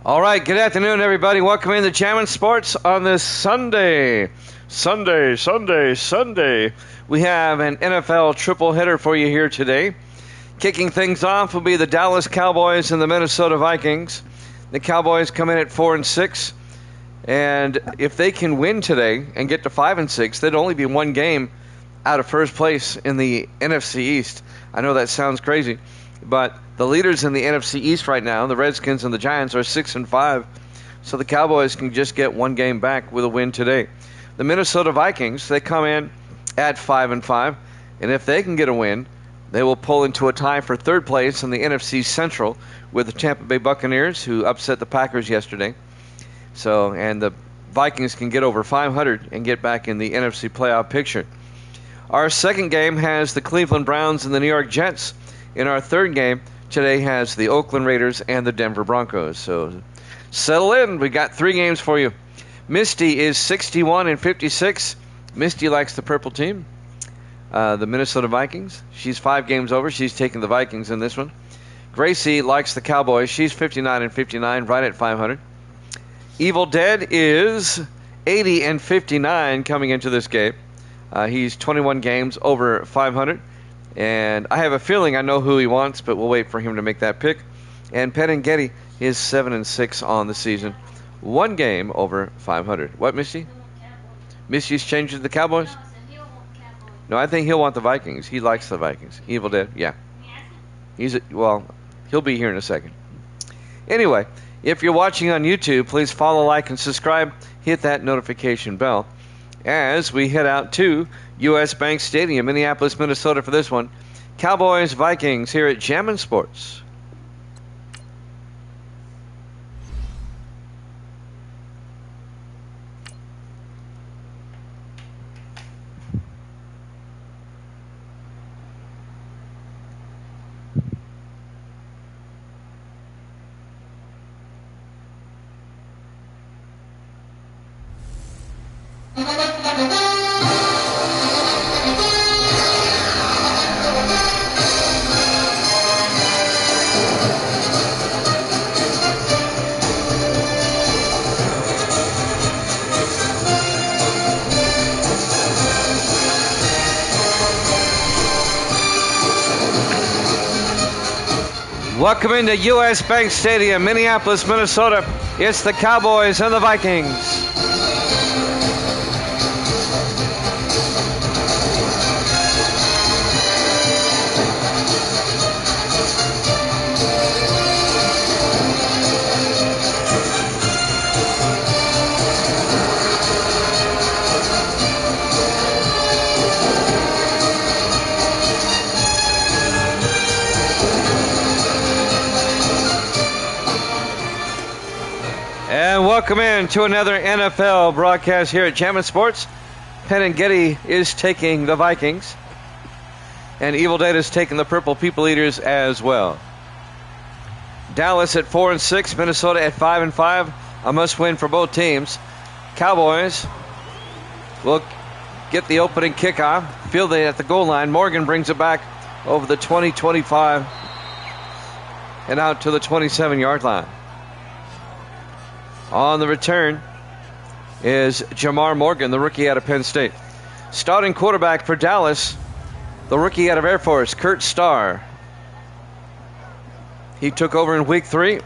All right, good afternoon, everybody. Welcome into Jammin' Sports on this Sunday. Sunday. We have an NFL triple header for you here today. Kicking things off will be the Dallas Cowboys and the Minnesota Vikings. The Cowboys come in at 4-6, and if they can win today and get to 5-6, they'd only be one game out of first place in the NFC East. I know that sounds crazy, but the leaders in the NFC East right now, the Redskins and the Giants, are 6-5, so the Cowboys can just get one game back with a win today. The Minnesota Vikings, they come in at 5-5, and if they can get a win, they will pull into a tie for third place in the NFC Central with the Tampa Bay Buccaneers, who upset the Packers yesterday. And the Vikings can get over 500 and get back in the NFC playoff picture. Our second game has the Cleveland Browns and the New York Jets. In our third game today has the Oakland Raiders and the Denver Broncos. So settle in. We got three games for you. Misty is 61-56. Misty likes the purple team. The Minnesota Vikings. She's 5 games over. She's taking the Vikings in this one. Gracie likes the Cowboys. She's 59-59, right at 500. Evil Dead is 80-59 coming into this game. He's 21 games over 500. And I have a feeling I know who he wants, but we'll wait for him to make that pick. And Penn and Getty is 7-6 on the season. 1 game over 500. What, Misty? Misty's changed to the Cowboys? No, I think he'll want the Vikings. He likes the Vikings. Evil Dead, yeah. He'll be here in a second. Anyway, if you're watching on YouTube, please follow, like, and subscribe. Hit that notification bell as we head out to U.S. Bank Stadium, Minneapolis, Minnesota for this one. Cowboys, Vikings here at Jammin' Sports. Welcome into U.S. Bank Stadium, Minneapolis, Minnesota. It's the Cowboys and the Vikings. And welcome in to another NFL broadcast here at Jammin' Sports. Penn and Getty is taking the Vikings. And Evil Dead is taking the Purple People Eaters as well. Dallas at 4-6, Minnesota at 5-5. A must-win for both teams. Cowboys will get the opening kickoff. Field it at the goal line. Morgan brings it back over the 20-25 and out to the 27-yard line. On the return is Jamar Morgan, the rookie out of Penn State. Starting quarterback for Dallas, the rookie out of Air Force, Kurt Starr. He took over in week 3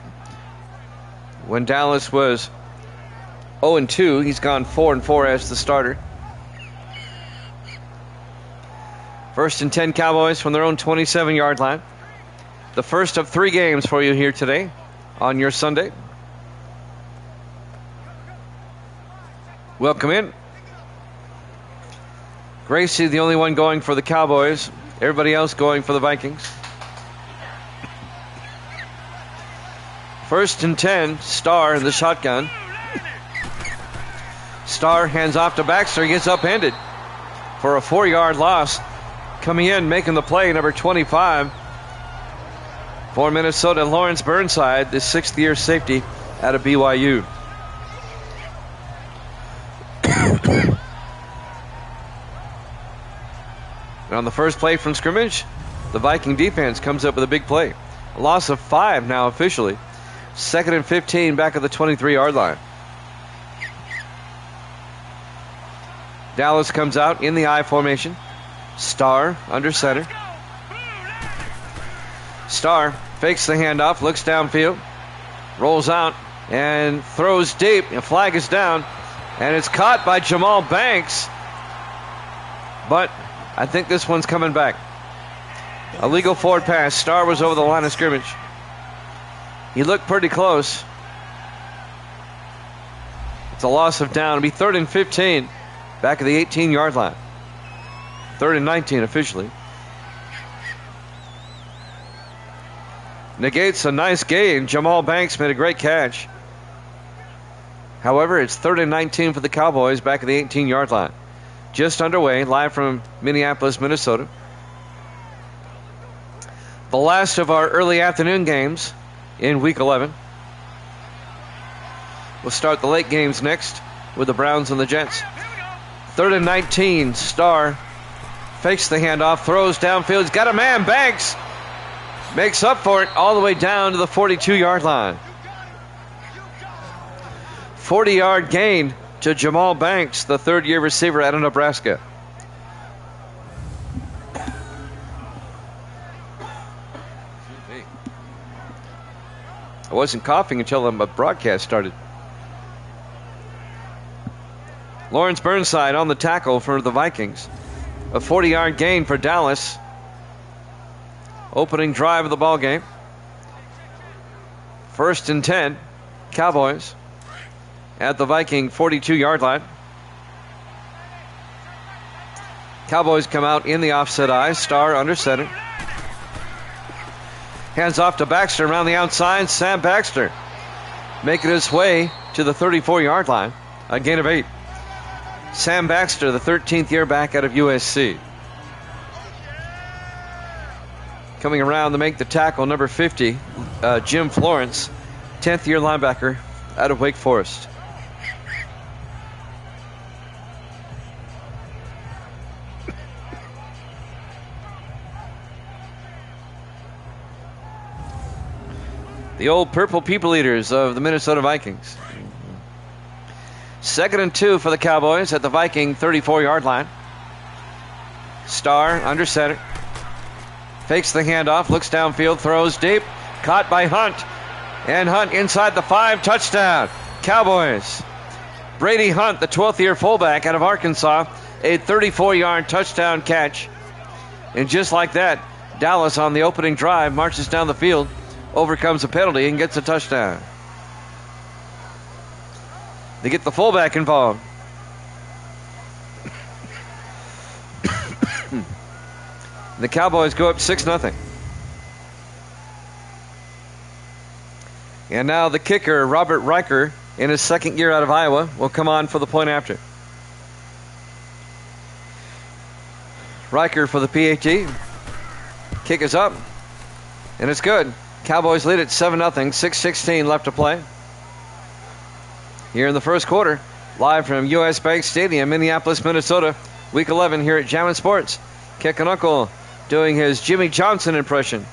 when Dallas was 0-2. He's gone 4-4 as the starter. 1st and 10 Cowboys from their own 27-yard line. The first of 3 games for you here today on your Sunday. Welcome in. Gracie, the only one going for the Cowboys. Everybody else going for the Vikings. 1st and 10, Starr in the shotgun. Starr hands off to Baxter. He gets upended for a 4-yard loss. Coming in, making the play, number 25 for Minnesota, Lawrence Burnside, the 6th-year safety out of BYU. And on the first play from scrimmage, the Viking defense comes up with a big play. A loss of 5 now officially. 2nd and 15 back at the 23-yard line. Dallas comes out in the I formation. Starr under center. Starr fakes the handoff, looks downfield, rolls out, and throws deep. A flag is down, and it's caught by Jamal Banks. But I think this one's coming back. A legal forward pass. Starr was over the line of scrimmage. He looked pretty close. It's a loss of down. It'll be 3rd and 15 back at the 18-yard line. 3rd and 19 officially. Negates a nice gain. Jamal Banks made a great catch. However, it's 3rd and 19 for the Cowboys back at the 18-yard line. Just underway, live from Minneapolis, Minnesota. The last of our early afternoon games in Week 11. We'll start the late games next with the Browns and the Jets. 3rd and 19, Starr fakes the handoff, throws downfield. He's got a man, Banks makes up for it all the way down to the 42-yard line. 40-yard gain to Jamal Banks, the third-year receiver out of Nebraska. I wasn't coughing until the broadcast started. Lawrence Burnside on the tackle for the Vikings. A 40-yard gain for Dallas. Opening drive of the ball game. 1st and 10, Cowboys at the Viking 42-yard line. Cowboys come out in the offset I. Starr under center. Hands off to Baxter around the outside. Sam Baxter making his way to the 34-yard line. A gain of 8. Sam Baxter, the 13th year back out of USC. Coming around to make the tackle, number 50, Jim Florence, 10th year linebacker out of Wake Forest. The old purple people eaters of the Minnesota Vikings. 2nd and 2 for the Cowboys at the Viking 34-yard line. Starr under center. Fakes the handoff, looks downfield, throws deep. Caught by Hunt. And Hunt inside the 5, touchdown. Cowboys. Brady Hunt, the 12th-year fullback out of Arkansas, a 34-yard touchdown catch. And just like that, Dallas on the opening drive marches down the field, overcomes a penalty, and gets a touchdown. They get the fullback involved. The Cowboys go up 6-0. And now the kicker, Robert Riker, in his 2nd year out of Iowa, will come on for the point after. Riker for the PAT. Kick is up. And it's good. Cowboys lead at 7-0. 6:16 left to play. Here in the first quarter, live from U.S. Bank Stadium, Minneapolis, Minnesota. Week 11 here at Jammin' Sports. Kick and Uncle doing his Jimmy Johnson impression.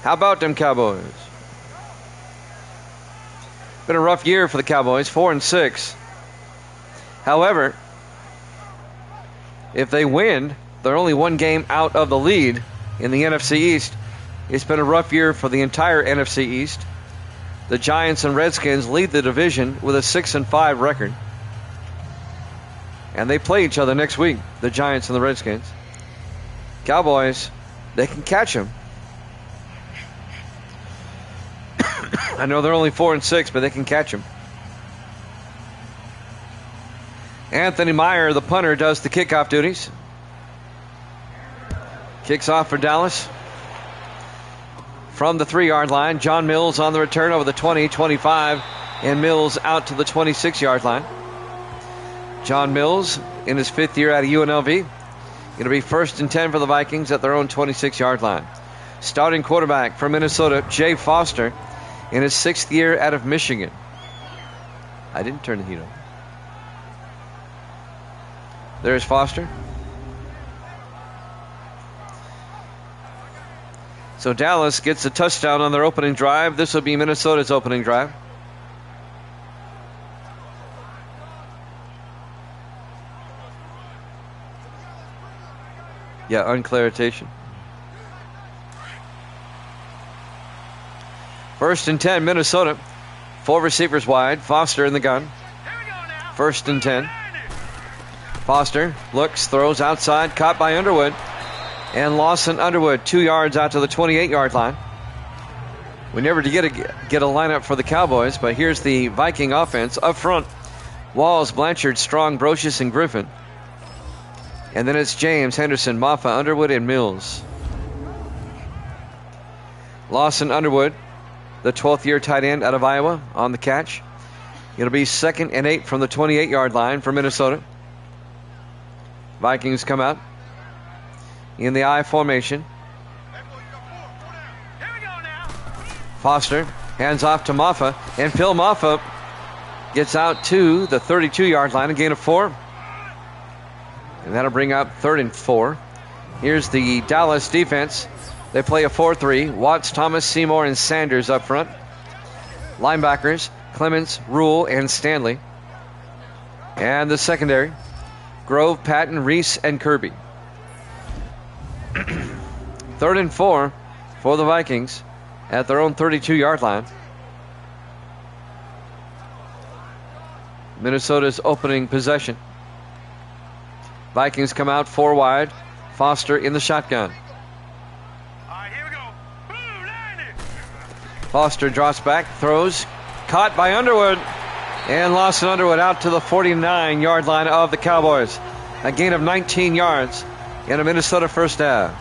How about them Cowboys? Been a rough year for the Cowboys, 4-6. However, if they win, they're only one game out of the lead in the NFC East. It's been a rough year for the entire NFC East. The Giants and Redskins lead the division with a 6-5 record. And they play each other next week, the Giants and the Redskins. Cowboys, they can catch them. I know they're only 4-6, but they can catch them. Anthony Meyer, the punter, does the kickoff duties. Kicks off for Dallas. From the 3-yard line, John Mills on the return over the 20, 25, and Mills out to the 26-yard line. John Mills in his 5th year out of UNLV. Going to be 1st and 10 for the Vikings at their own 26-yard line. Starting quarterback from Minnesota, Jay Foster, in his 6th year out of Michigan. I didn't turn the heat on. There's Foster. So Dallas gets a touchdown on their opening drive. This will be Minnesota's opening drive. Yeah, unclaritation. 1st and 10, Minnesota. 4 receivers wide. Foster in the gun. 1st and 10. Foster looks, throws outside, caught by Underwood. And Lawson Underwood, 2 yards out to the 28-yard line. We never did get a lineup for the Cowboys, but here's the Viking offense. Up front, Walls, Blanchard, Strong, Brocious, and Griffin. And then it's James, Henderson, Maffa, Underwood, and Mills. Lawson Underwood, the 12th-year tight end out of Iowa, on the catch. It'll be 2nd and 8 from the 28-yard line for Minnesota. Vikings come out in the I formation. Foster hands off to Maffa, and Phil Maffa gets out to the 32-yard line, a gain of 4. And that'll bring up 3rd and 4. Here's the Dallas defense. They play a 4-3. Watts, Thomas, Seymour, and Sanders up front. Linebackers, Clements, Rule, and Stanley. And the secondary, Grove, Patton, Reese, and Kirby. 3rd and 4 for the Vikings at their own 32-yard line. Minnesota's opening possession. Vikings come out 4 wide. Foster in the shotgun. Here we go. Foster drops back, throws, caught by Underwood, and Lawson Underwood out to the 49-yard line of the Cowboys. A gain of 19 yards and a Minnesota first down.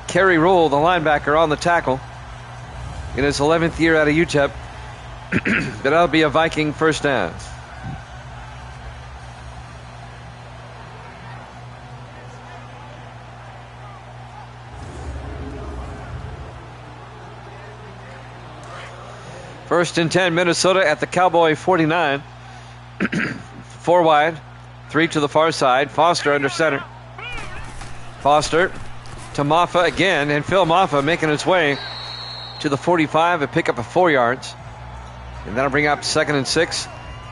Kerry Rule, the linebacker, on the tackle in his 11th year out of UTEP. But that'll be a Viking first down. First and 10, Minnesota at the Cowboy 49. 4 wide, 3 to the far side. Foster under center. Foster to Maffa again, and Phil Maffa making his way to the 45, a pickup of 4 yards. And that'll bring up 2nd and 6.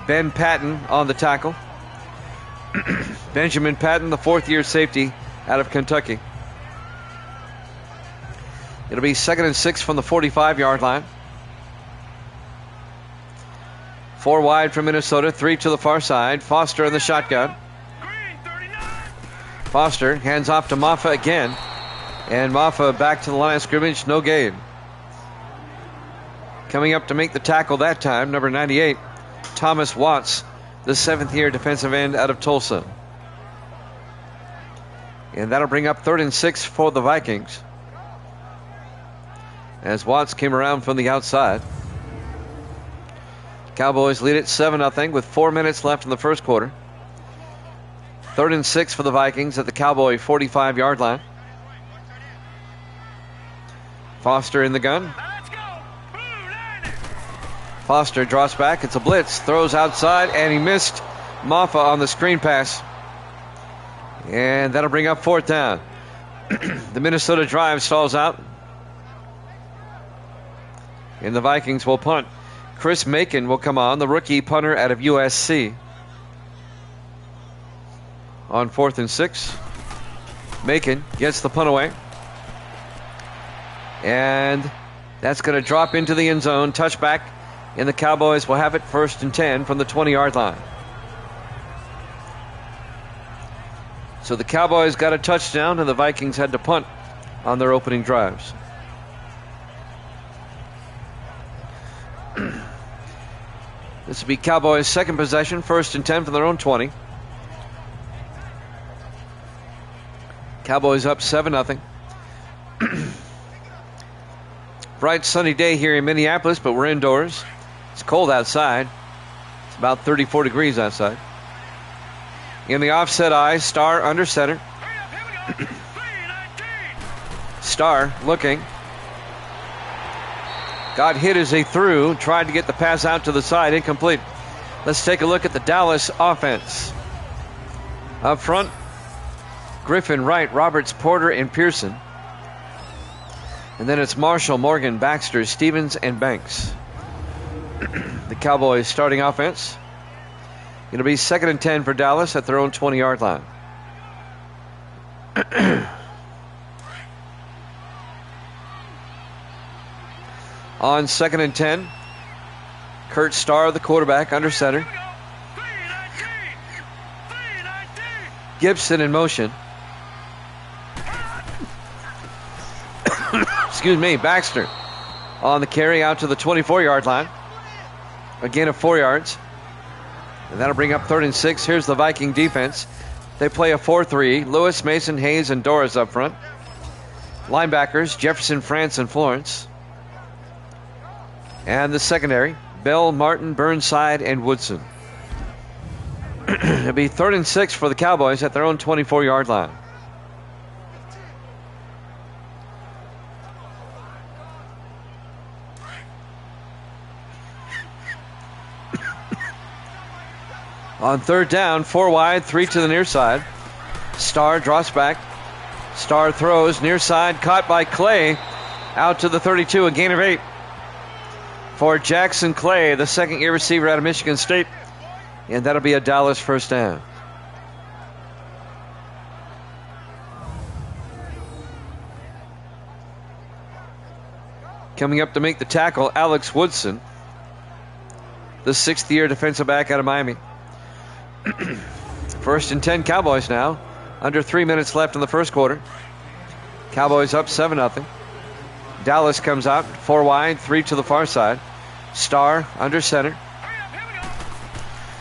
Ben Patton on the tackle. Benjamin Patton, the 4th-year safety out of Kentucky. It'll be 2nd and 6 from the 45-yard line. 4 wide from Minnesota, 3 to the far side. Foster in the shotgun. Foster hands off to Maffa again. And Maffa back to the line of scrimmage, no gain. Coming up to make the tackle that time, number 98, Thomas Watts, the 7th-year defensive end out of Tulsa. And that'll bring up 3rd and 6 for the Vikings, as Watts came around from the outside. Cowboys lead it 7-0 with 4 minutes left in the first quarter. 3rd and 6 for the Vikings at the Cowboy 45-yard line. Foster in the gun. Foster drops back. It's a blitz. Throws outside, and he missed Maffa on the screen pass. And that'll bring up 4th down. The Minnesota drive stalls out. And the Vikings will punt. Chris Macon will come on, the rookie punter out of USC. On 4th and 6. Macon gets the punt away. And that's going to drop into the end zone. Touchback. And the Cowboys will have it 1st and 10 from the 20-yard line. So the Cowboys got a touchdown, and the Vikings had to punt on their opening drives. This will be Cowboys' second possession, 1st and 10 from their own 20. Cowboys up 7-0. Bright sunny day here in Minneapolis, but we're indoors. It's cold outside. It's about 34 degrees outside. In the offset eye, Starr under center. Starr looking. Got hit as he threw. Tried to get the pass out to the side. Incomplete. Let's take a look at the Dallas offense. Up front, Griffin, Wright, Roberts, Porter, and Pearson. And then it's Marshall, Morgan, Baxter, Stevens, and Banks. The Cowboys starting offense. It'll be 2nd and 10 for Dallas at their own 20-yard line. On 2nd and 10, Kurt Starr, the quarterback, under center. Gibson in motion. Excuse me, Baxter on the carry out to the 24-yard line. A gain of 4 yards. And that'll bring up 3rd and 6. Here's the Viking defense. They play a 4-3. Lewis, Mason, Hayes, and Doris up front. Linebackers, Jefferson, France, and Florence. And the secondary, Bell, Martin, Burnside, and Woodson. It'll be 3rd and 6 for the Cowboys at their own 24-yard line. On 3rd down, 4 wide, 3 to the near side. Starr drops back. Starr throws near side, caught by Clay. Out to the 32, a gain of 8. For Jackson Clay, the second-year receiver out of Michigan State. And that'll be a Dallas first down. Coming up to make the tackle, Alex Woodson, the 6th-year defensive back out of Miami. 1st and 10 Cowboys now. Under 3 minutes left in the first quarter. Cowboys up 7-0. Dallas comes out 4 wide, 3 to the far side. Starr under center.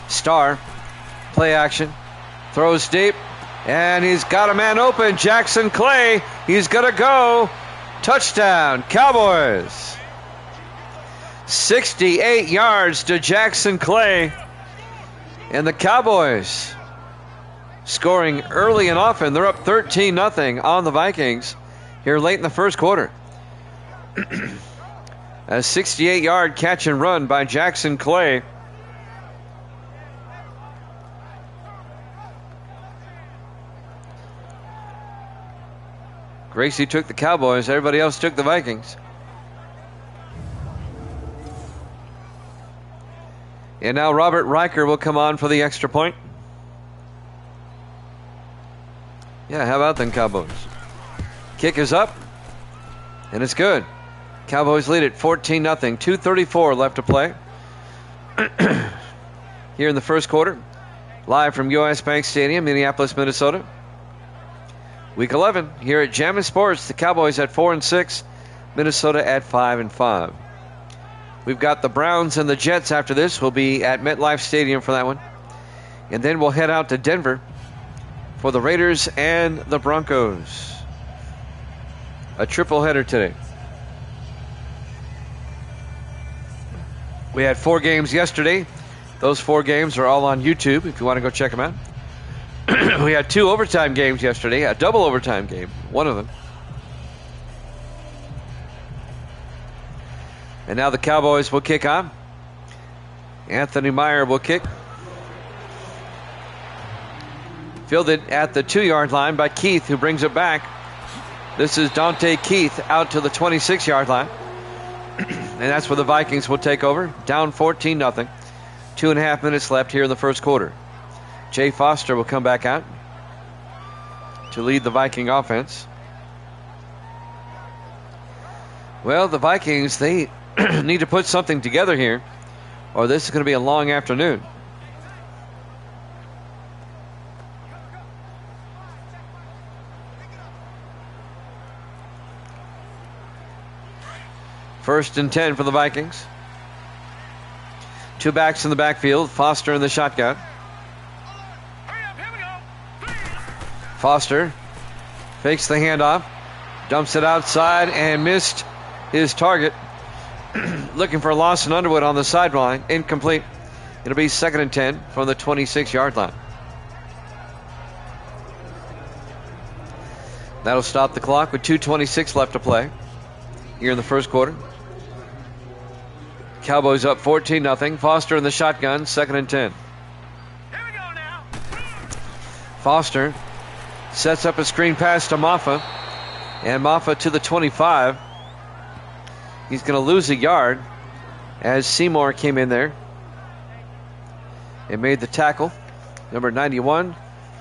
Starr, play action, throws deep, and he's got a man open. Jackson Clay, he's gonna go. Touchdown, Cowboys. 68 yards to Jackson Clay. And the Cowboys scoring early and often. They're up 13-0 on the Vikings here late in the first quarter. A 68-yard catch and run by Jackson Clay. Gracie took the Cowboys. Everybody else took the Vikings. And now Robert Riker will come on for the extra point. Yeah, how about them Cowboys? Kick is up, and it's good. Cowboys lead it 14-0. 2:34 left to play. Here in the first quarter. Live from US Bank Stadium, Minneapolis, Minnesota. Week 11 here at Jammin' Sports. The Cowboys at 4-6. Minnesota at 5-5. We've got the Browns and the Jets after this. We'll be at MetLife Stadium for that one. And then we'll head out to Denver for the Raiders and the Broncos. A triple header today. We had 4 games yesterday. Those 4 games are all on YouTube if you want to go check them out. We had 2 overtime games yesterday, a double overtime game, one of them. And now the Cowboys will kick on. Anthony Meyer will kick. Fielded at the 2-yard line by Keith, who brings it back. This is Dante Keith out to the 26-yard line. And that's where the Vikings will take over. Down 14-0. 2.5 minutes left here in the first quarter. Jay Foster will come back out to lead the Viking offense. Well, the Vikings, they need to put something together here, or this is going to be a long afternoon. First and 10 for the Vikings. 2 backs in the backfield. Foster in the shotgun. Foster fakes the handoff, dumps it outside, and missed his target. Looking for Lawson Underwood on the sideline. Incomplete. It'll be 2nd and 10 from the 26-yard line. That'll stop the clock with 2:26 left to play here in the first quarter. Cowboys up 14-0. Foster in the shotgun, 2nd and 10. Here we go now. Foster sets up a screen pass to Maffa. And Maffa to the 25. He's going to lose a yard as Seymour came in there and made the tackle. Number 91,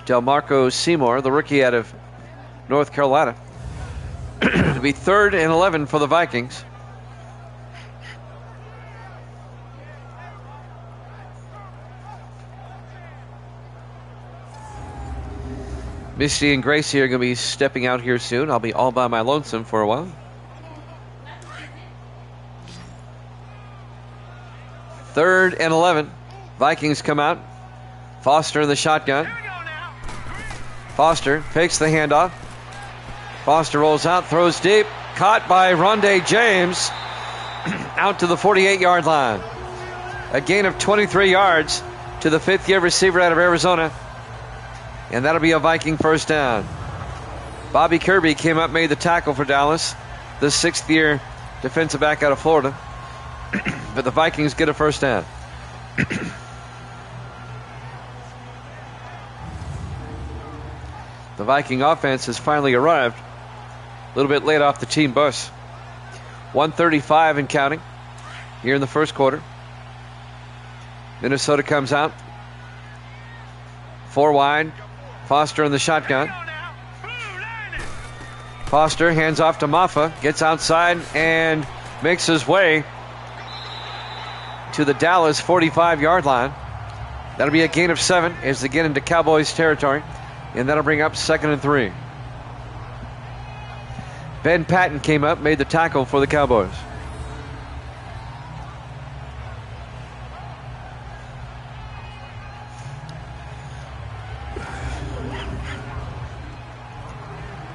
Delmarco Seymour, the rookie out of North Carolina. It'll be 3rd and 11 for the Vikings. Misty and Gracie are going to be stepping out here soon. I'll be all by my lonesome for a while. 3rd and 11. Vikings come out. Foster in the shotgun. Foster fakes the handoff. Foster rolls out, throws deep. Caught by Rondé James. Out to the 48-yard line. A gain of 23 yards to the 5th-year receiver out of Arizona. And that'll be a Viking first down. Bobby Kirby came up, made the tackle for Dallas. The 6th-year defensive back out of Florida. But the Vikings get a first down. The Viking offense has finally arrived. A little bit late off the team bus. 1:35 and counting here in the first quarter. Minnesota comes out. 4 wide. Foster in the shotgun. Foster hands off to Maffa. Gets outside and makes his way to the Dallas 45-yard line. That'll be a gain of 7 as they get into Cowboys territory. And that'll bring up 2nd and 3. Ben Patton came up, made the tackle for the Cowboys.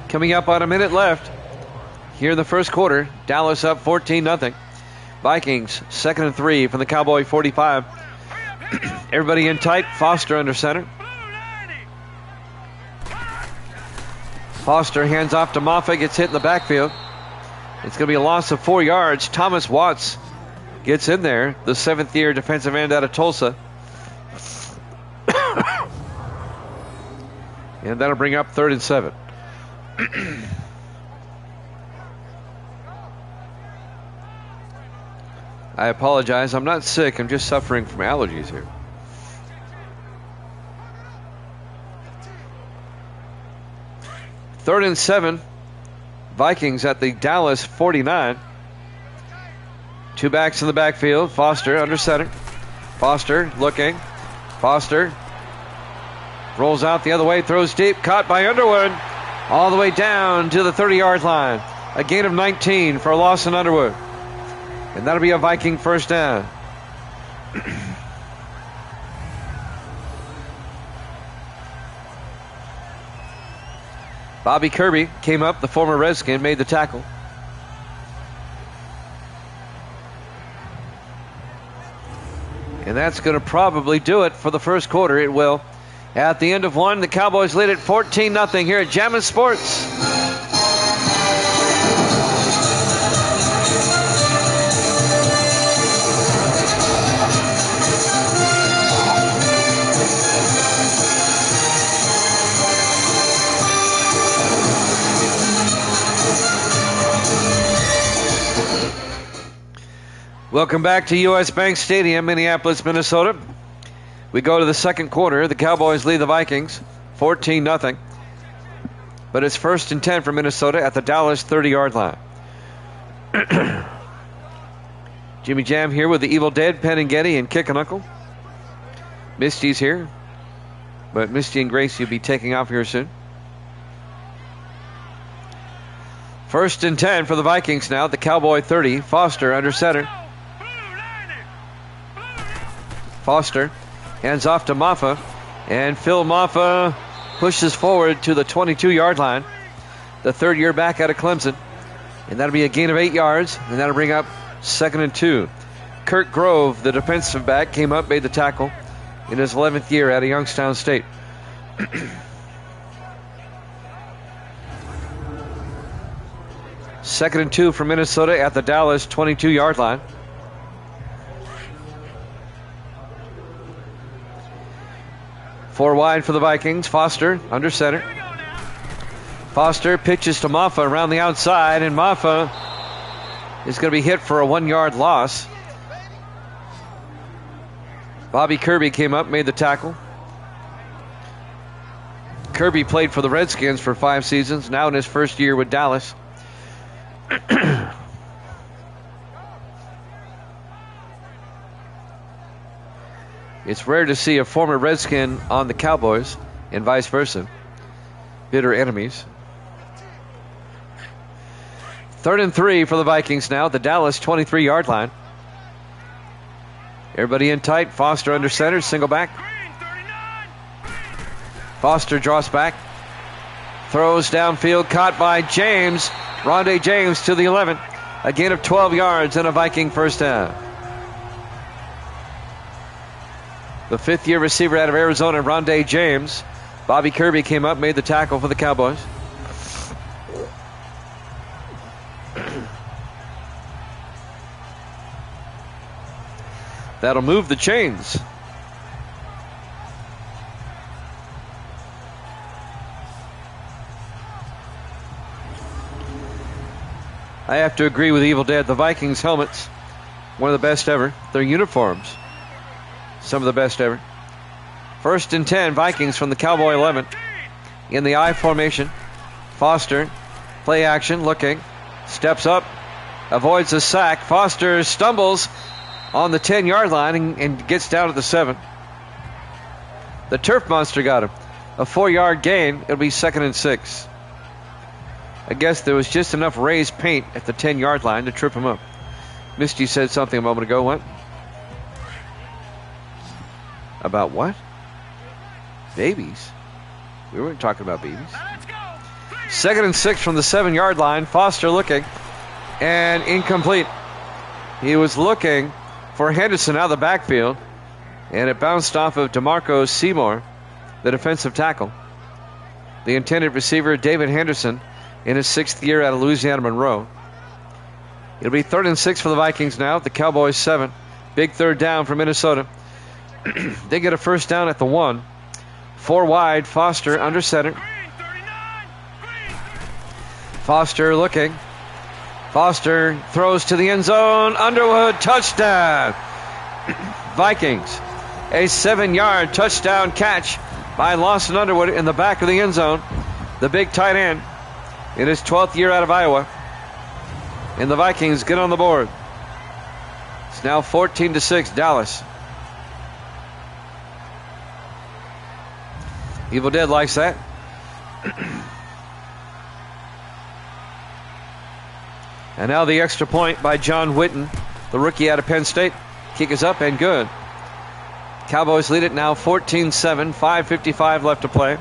Coming up on a minute left here in the first quarter. Dallas up 14-0. Vikings 2nd and 3 from the Cowboy 45. Everybody in tight. Foster under center. Foster hands off to Moffa, gets hit in the backfield. It's going to be a loss of 4 yards. Thomas Watts gets in there, the 7th-year defensive end out of Tulsa. And that'll bring up 3rd and 7. I apologize. I'm not sick. I'm just suffering from allergies here. Third and 7. Vikings at the Dallas 49. 2 backs in the backfield. Foster under center. Foster looking. Foster rolls out the other way. Throws deep. Caught by Underwood. All the way down to the 30-yard line. A gain of 19 for Lawson Underwood. And that'll be a Viking first down. Bobby Kirby came up, the former Redskin, made the tackle. And that's going to probably do it for the first quarter. It will. At the end of one, the Cowboys lead at 14-0 here at Jammin' Sports. Welcome back to U.S. Bank Stadium, Minneapolis, Minnesota. We go to the second quarter. The Cowboys lead the Vikings 14-0. But it's 1st and 10 for Minnesota at the Dallas 30-yard line. Jimmy Jam here with the Evil Dead, Penn and Getty, and Kick and Uncle. Misty's here. But Misty and Gracie will be taking off here soon. 1st and 10 for the Vikings now at the Cowboy 30. Foster under center. Foster hands off to Maffa, and Phil Maffa pushes forward to the 22-yard line. The 3rd-year back out of Clemson. And that'll be a gain of 8 yards, and that'll bring up 2nd and 2. Kurt Grove, the defensive back, came up, made the tackle in his 11th year out of Youngstown State. 2nd and 2 for Minnesota at the Dallas 22-yard line. Four wide for the Vikings. Foster under center. Foster pitches to Maffa around the outside, and Maffa is going to be hit for a 1-yard loss. Bobby Kirby came up, made the tackle. Kirby played for the Redskins for 5 seasons, now in his first year with Dallas. It's rare to see a former Redskin on the Cowboys and vice versa. Bitter enemies. 3rd and 3 for the Vikings now at the Dallas 23-yard line. Everybody in tight. Foster under center, single back. Foster draws back. Throws downfield, caught by James. Rondé James to the 11. A gain of 12 yards and a Viking first down. The 5th-year receiver out of Arizona, Rondé James. Bobby Kirby came up, made the tackle for the Cowboys. That'll move the chains. I have to agree with Evil Dead. The Vikings helmets, one of the best ever. Their uniforms, some of the best ever. 1st and 10, Vikings from the Cowboy 11. In the I formation. Foster, play action, looking. Steps up, avoids a sack. Foster stumbles on the 10-yard line and gets down to the 7. The turf monster got him. A 4-yard gain. It'll be 2nd and 6. I guess there was just enough raised paint at the 10-yard line to trip him up. Misty said something a moment ago. What? About what? Babies? We weren't talking about babies. 2nd and 6 from the 7-yard line. Foster looking. And incomplete. He was looking for Henderson out of the backfield. And it bounced off of DeMarco Seymour, the defensive tackle. The intended receiver, David Henderson, in his 6th year out of Louisiana Monroe. It'll be 3rd and 6 for the Vikings now. The Cowboys 7. Big 3rd down for Minnesota. They get a first down at the 1. 4 wide. Foster under center. Foster looking. Foster throws to the end zone. Underwood, touchdown. Vikings. A 7-yard touchdown catch by Lawson Underwood in the back of the end zone. The big tight end in his 12th year out of Iowa. And the Vikings get on the board. It's now 14-6, Dallas. Evil Dead likes that. And now the extra point by John Witten, the rookie out of Penn State. Kick is up and good. Cowboys lead it now 14-7, 5:55 left to play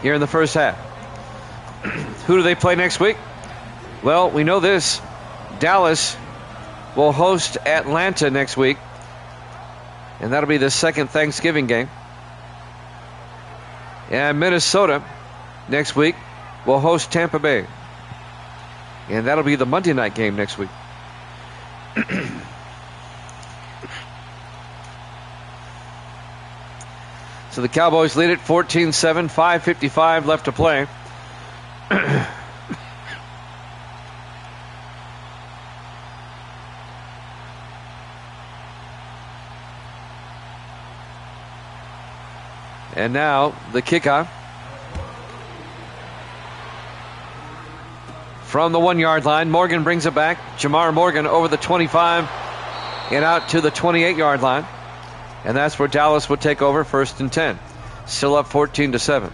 here in the first half. Who do they play next week? Well, we know this. Dallas will host Atlanta next week, and that'll be the 2nd Thanksgiving game. And Minnesota next week will host Tampa Bay, and that'll be the Monday night game next week. So the Cowboys lead it 14-7, 5:55 left to play. And now the kickoff from the 1-yard line. Morgan brings it back. Jamar Morgan over the 25 and out to the 28-yard line. And that's where Dallas would take over, 1st and 10. Still up 14-7.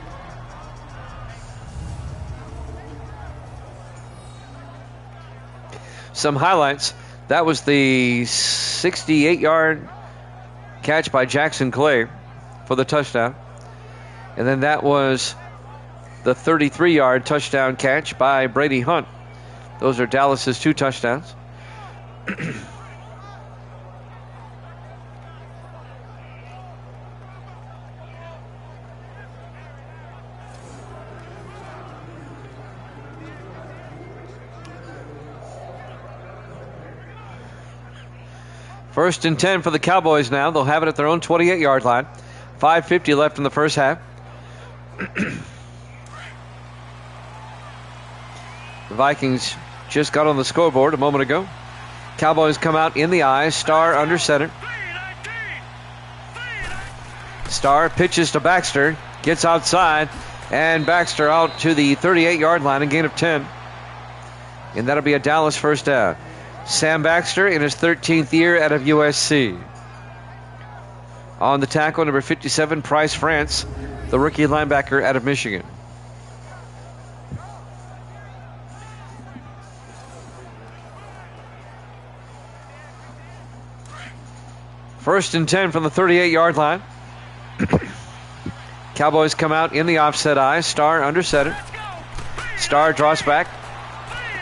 Some highlights. That was the 68-yard catch by Jackson Clay for the touchdown. And then that was the 33-yard touchdown catch by Brady Hunt. Those are Dallas's 2 touchdowns. First and 10 for the Cowboys now. They'll have it at their own 28-yard line. 5:50 left in the first half. The Vikings just got on the scoreboard a moment ago. Cowboys come out in the I. Starr under center. Starr pitches to Baxter. Gets outside. And Baxter out to the 38-yard line, a gain of 10. And that'll be a Dallas first down. Sam Baxter in his 13th year out of USC. On the tackle, number 57, Price France, the rookie linebacker out of Michigan. First and 10 from the 38-yard line. Cowboys come out in the offset I. Starr under center. Starr draws back.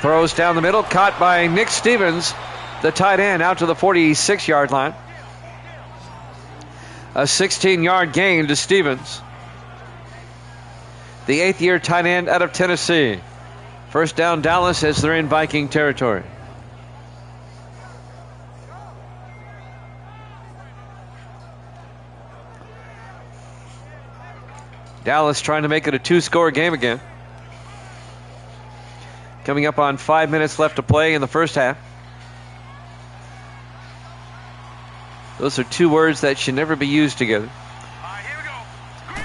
Throws down the middle. Caught by Nick Stevens, the tight end, out to the 46-yard line. A 16-yard gain to Stevens, the 8th-year tight end out of Tennessee. First down Dallas as they're in Viking territory. Dallas trying to make it a 2-score game again. Coming up on 5 minutes left to play in the first half. Those are two words that should never be used together.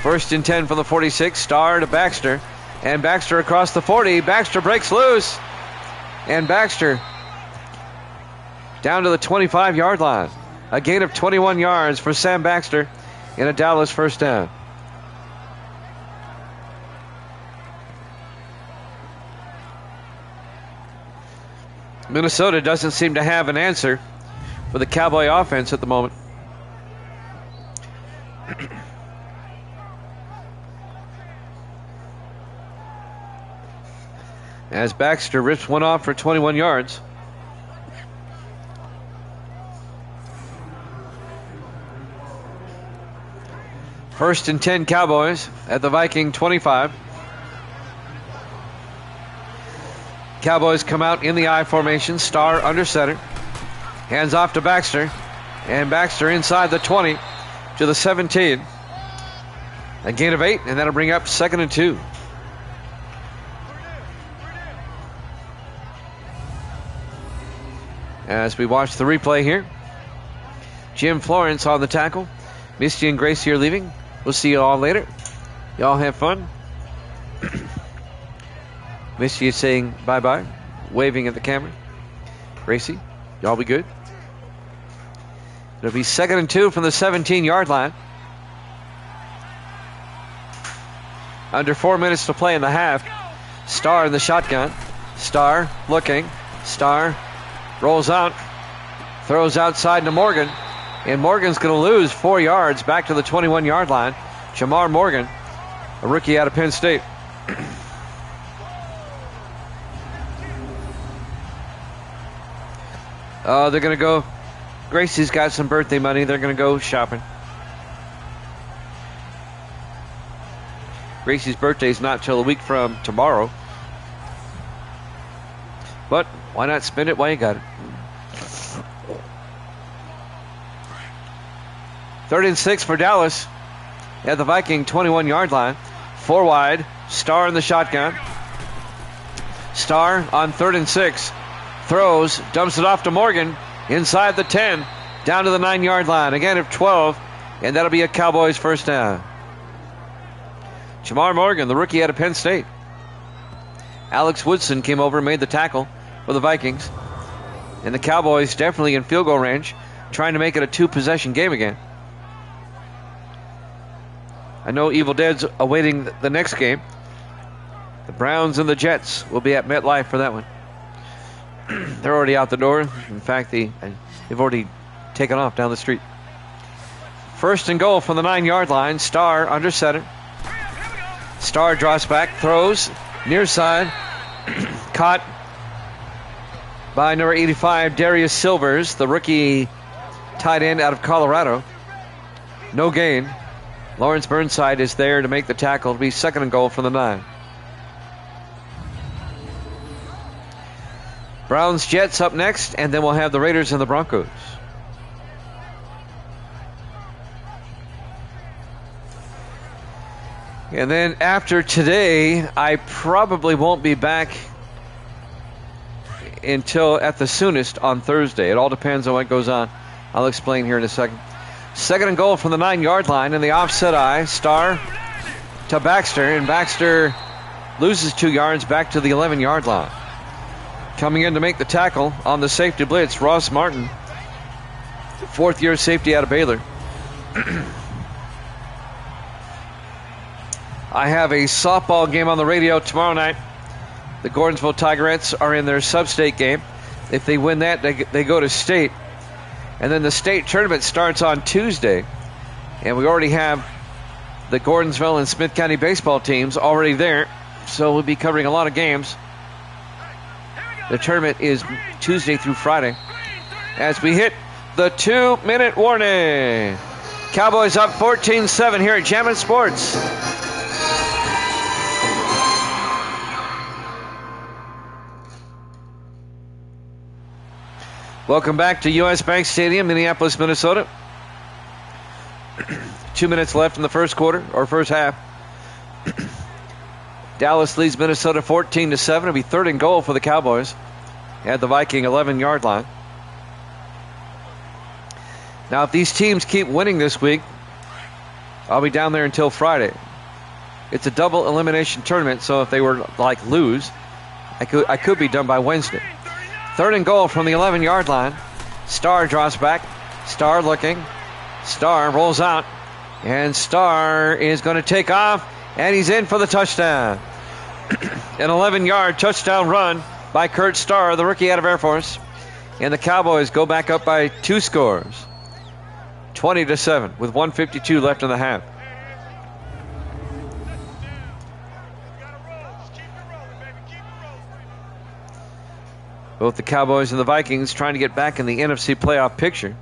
First and 10 from the 46. Starr to Baxter. And Baxter across the 40. Baxter breaks loose. And Baxter down to the 25-yard line. A gain of 21 yards for Sam Baxter in a Dallas first down. Minnesota doesn't seem to have an answer for the Cowboy offense at the moment. As Baxter rips one off for 21 yards. First and 10 Cowboys at the Viking 25. Cowboys come out in the I formation. Starr under center. Hands off to Baxter. And Baxter inside the 20 to the 17. A gain of 8, and that'll bring up 2nd and 2. As we watch the replay here, Jim Florence on the tackle. Misty and Gracie are leaving. We'll see you all later. Y'all have fun. Misty is saying bye-bye, waving at the camera. Gracie, y'all be good. It'll be 2nd and 2 from the 17-yard line. Under 4 minutes to play in the half. Starr in the shotgun. Starr looking. Starr rolls out. Throws outside to Morgan. And Morgan's going to lose 4 yards back to the 21-yard line. Jamar Morgan, a rookie out of Penn State. They're going to go. Gracie's got some birthday money. They're going to go shopping. Gracie's birthday is not till a week from tomorrow. But why not spend it while you got it? 3rd and 6 for Dallas at the Viking 21-yard line. 4 wide. Starr in the shotgun. Starr on 3rd and 6. Throws, dumps it off to Morgan inside the 10, down to the 9-yard line. Again of 12, and that'll be a Cowboys first down. Jamar Morgan, the rookie out of Penn State. Alex Woodson came over and made the tackle for the Vikings. And the Cowboys definitely in field goal range, trying to make it a 2-possession game again. I know Evil Dead's awaiting the next game. The Browns and the Jets will be at MetLife for that one. They're already out the door. In fact, they've already taken off down the street. First and goal from the 9-yard line. Starr under center. Starr draws back, throws, near side. Caught by number 85, Darius Silvers, the rookie tight end out of Colorado. No gain. Lawrence Burnside is there to make the tackle. It'll be 2nd and goal from the 9. Browns, Jets up next, and then we'll have the Raiders and the Broncos. And then after today, I probably won't be back until at the soonest on Thursday. It all depends on what goes on. I'll explain here in a second. 2nd and goal from the 9-yard line in the offset eye. Starr to Baxter, and Baxter loses 2 yards back to the 11-yard line. Coming in to make the tackle on the safety blitz, Ross Martin, 4th-year safety out of Baylor. I have a softball game on the radio tomorrow night. The Gordonsville Tigerettes are in their sub-state game. If they win that, they go to state. And then the state tournament starts on Tuesday. And we already have the Gordonsville and Smith County baseball teams already there. So we'll be covering a lot of games. The tournament is Tuesday through Friday. As we hit the 2-minute warning. Cowboys up 14-7 here at Jammin' Sports. Welcome back to U.S. Bank Stadium, Minneapolis, Minnesota. 2 minutes left in the first quarter, or first half. Dallas leads Minnesota 14-7. It'll be 3rd and goal for the Cowboys at the Viking 11-yard line. Now, if these teams keep winning this week, I'll be down there until Friday. It's a double elimination tournament, so if they were like lose, I could be done by Wednesday. 3rd and goal from the 11-yard line. Starr draws back. Starr looking. Starr rolls out. And Starr is going to take off. And he's in for the touchdown. An 11-yard touchdown run by Kurt Starr, the rookie out of Air Force. And the Cowboys go back up by 2 scores. 20-7 with 1:52 left in the half. Both the Cowboys and the Vikings trying to get back in the NFC playoff picture.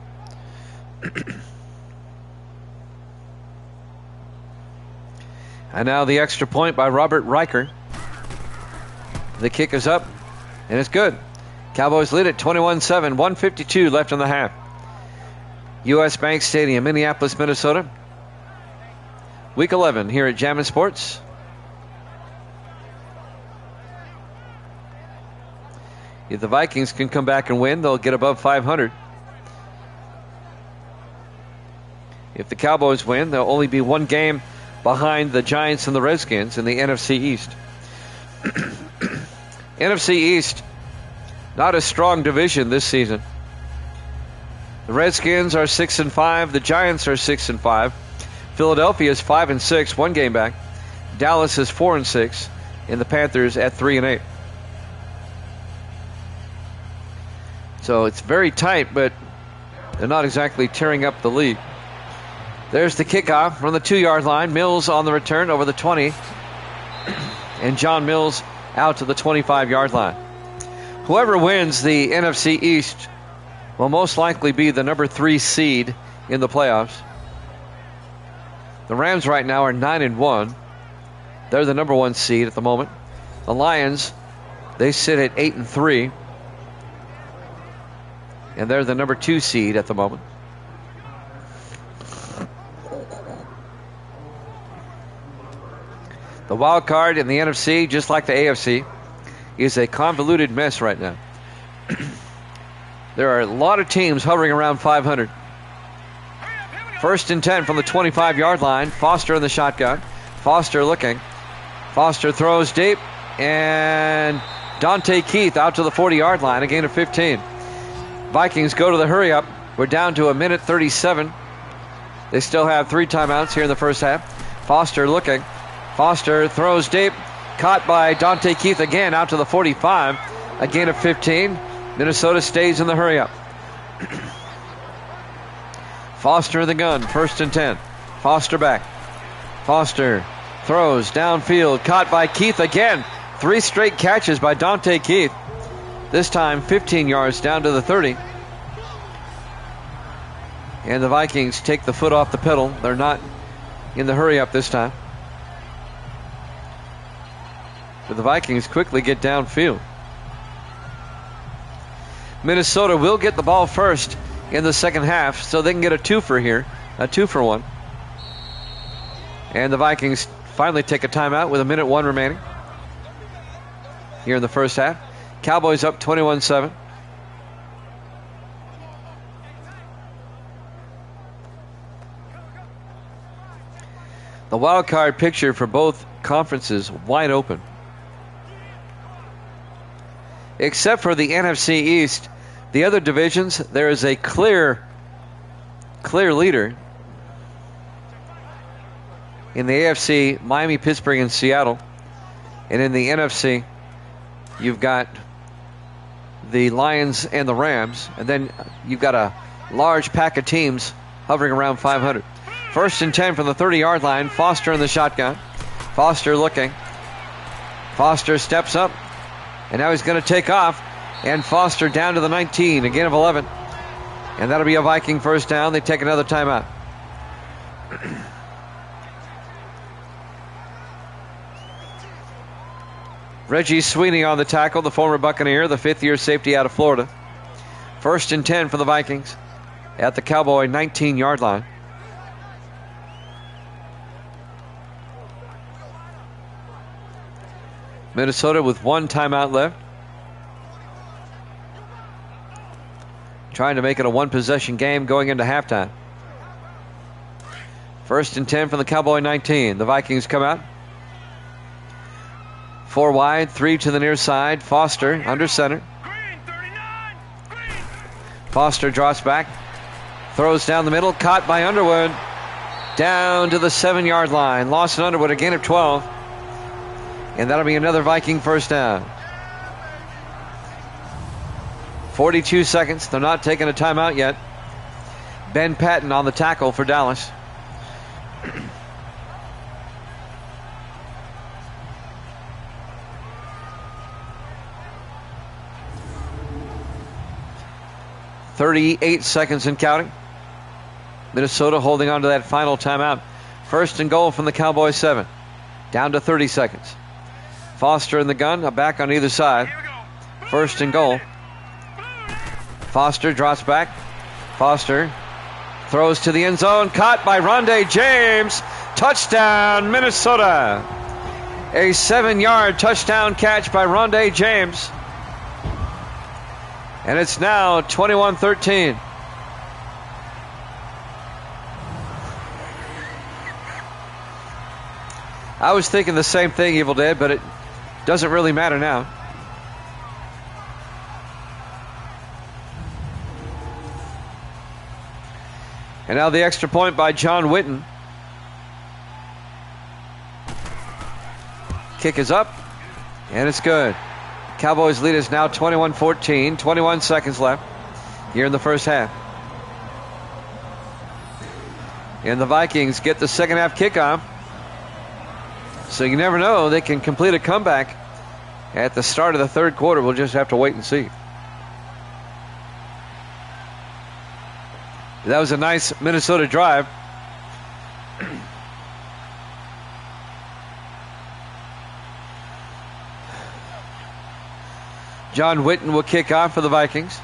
And now the extra point by Robert Riker. The kick is up, and it's good. Cowboys lead at 21-7, 1:52 left in the half. U.S. Bank Stadium, Minneapolis, Minnesota. Week 11 here at Jammin' Sports. If the Vikings can come back and win, they'll get above 500. If the Cowboys win, they'll only be 1 game behind the Giants and the Redskins in the NFC East. NFC East, not a strong division this season. The Redskins are 6-5. The Giants are 6-5. Philadelphia is 5-6, 1 game back. Dallas is 4-6, and the Panthers at 3-8. So it's very tight, but they're not exactly tearing up the league. There's the kickoff from the 2-yard line. Mills on the return over the 20. And John Mills out to the 25-yard line. Whoever wins the NFC East will most likely be the number 3 seed in the playoffs. The Rams right now are 9-1. They're the number 1 seed at the moment. The Lions, they sit at 8-3. And they're the number 2 seed at the moment. The wild card in the NFC, just like the AFC, is a convoluted mess right now. There are a lot of teams hovering around 500. 1st and 10 from the 25-yard line. Foster in the shotgun. Foster looking. Foster throws deep. And Dante Keith out to the 40-yard line. A gain of 15. Vikings go to the hurry-up. We're down to 1:37. They still have 3 timeouts here in the first half. Foster looking. Foster throws deep. Caught by Dante Keith again out to the 45. A gain of 15. Minnesota stays in the hurry-up. Foster in the gun. 1st and 10. Foster back. Foster throws downfield. Caught by Keith again. 3 straight catches by Dante Keith. This time 15 yards down to the 30. And the Vikings take the foot off the pedal. They're not in the hurry-up this time. But the Vikings quickly get downfield. Minnesota will get the ball first in the second half, so they can get a 2-for here, a 2-for-1. And the Vikings finally take a timeout with 1:01 remaining here in the first half. Cowboys up 21-7. The wild card picture for both conferences wide open. Except for the NFC East, the other divisions, there is a clear leader. In the AFC, Miami, Pittsburgh, and Seattle. And in the NFC, you've got the Lions and the Rams. And then you've got a large pack of teams hovering around 500. 1st and 10 from the 30-yard line. Foster in the shotgun. Foster looking. Foster steps up. And now he's going to take off. And Foster down to the 19. A gain of 11. And that'll be a Viking first down. They take another timeout. Reggie Sweeney on the tackle, the former Buccaneer, the 5th-year safety out of Florida. 1st and 10 for the Vikings at the Cowboy 19-yard line. Minnesota with 1 timeout left. Trying to make it a 1-possession game going into halftime. 1st and 10 from the Cowboy 19. The Vikings come out. 4 wide, 3 to the near side. Foster under center. Foster drops back. Throws down the middle. Caught by Underwood. Down to the 7-yard line. Lawson Underwood, a gain of 12. And that'll be another Viking first down. 42 seconds. They're not taking a timeout yet. Ben Patton on the tackle for Dallas. .38 seconds and counting. Minnesota holding on to that final timeout. 1st and goal from the Cowboys 7. Down to 30 seconds. Foster in the gun, a back on either side. 1st and goal. Foster drops back. Foster throws to the end zone. Caught by Rondé James. Touchdown, Minnesota. A 7-yard touchdown catch by Rondé James. And it's now 21-13. I was thinking the same thing, Evil Dead, but it doesn't really matter now. And now the extra point by John Witten. Kick is up, and it's good. Cowboys lead is now 21-14, 21 seconds left here in the first half. And the Vikings get the second half kickoff. So you never know, they can complete a comeback at the start of the third quarter. We'll just have to wait and see. That was a nice Minnesota drive. John Witten will kick off for the Vikings.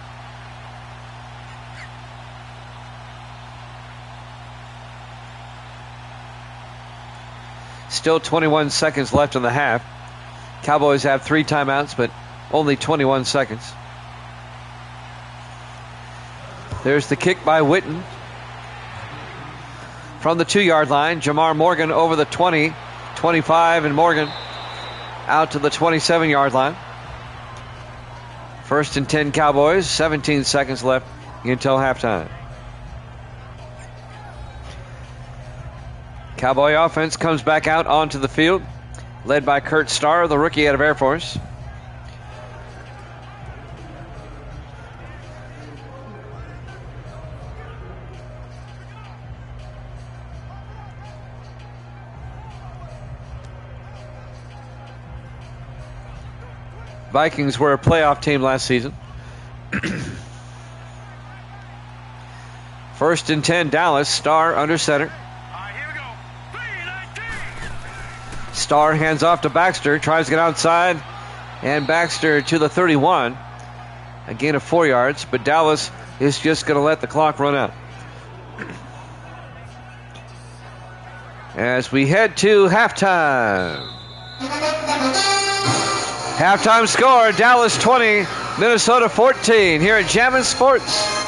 Still 21 seconds left in the half. Cowboys have 3 timeouts, but only 21 seconds. There's the kick by Witten. From the 2-yard line, Jamar Morgan over the 20, 25, and Morgan out to the 27-yard line. 1st and 10 Cowboys, 17 seconds left until halftime. Cowboy offense comes back out onto the field, led by Kurt Starr, the rookie out of Air Force. Vikings were a playoff team last season. 1st and 10, Dallas. Starr under center. Starr hands off to Baxter. Tries to get outside. And Baxter to the 31. A gain of 4 yards. But Dallas is just going to let the clock run out. As we head to halftime. Halftime score, Dallas 20, Minnesota 14 here at Jammin' Sports.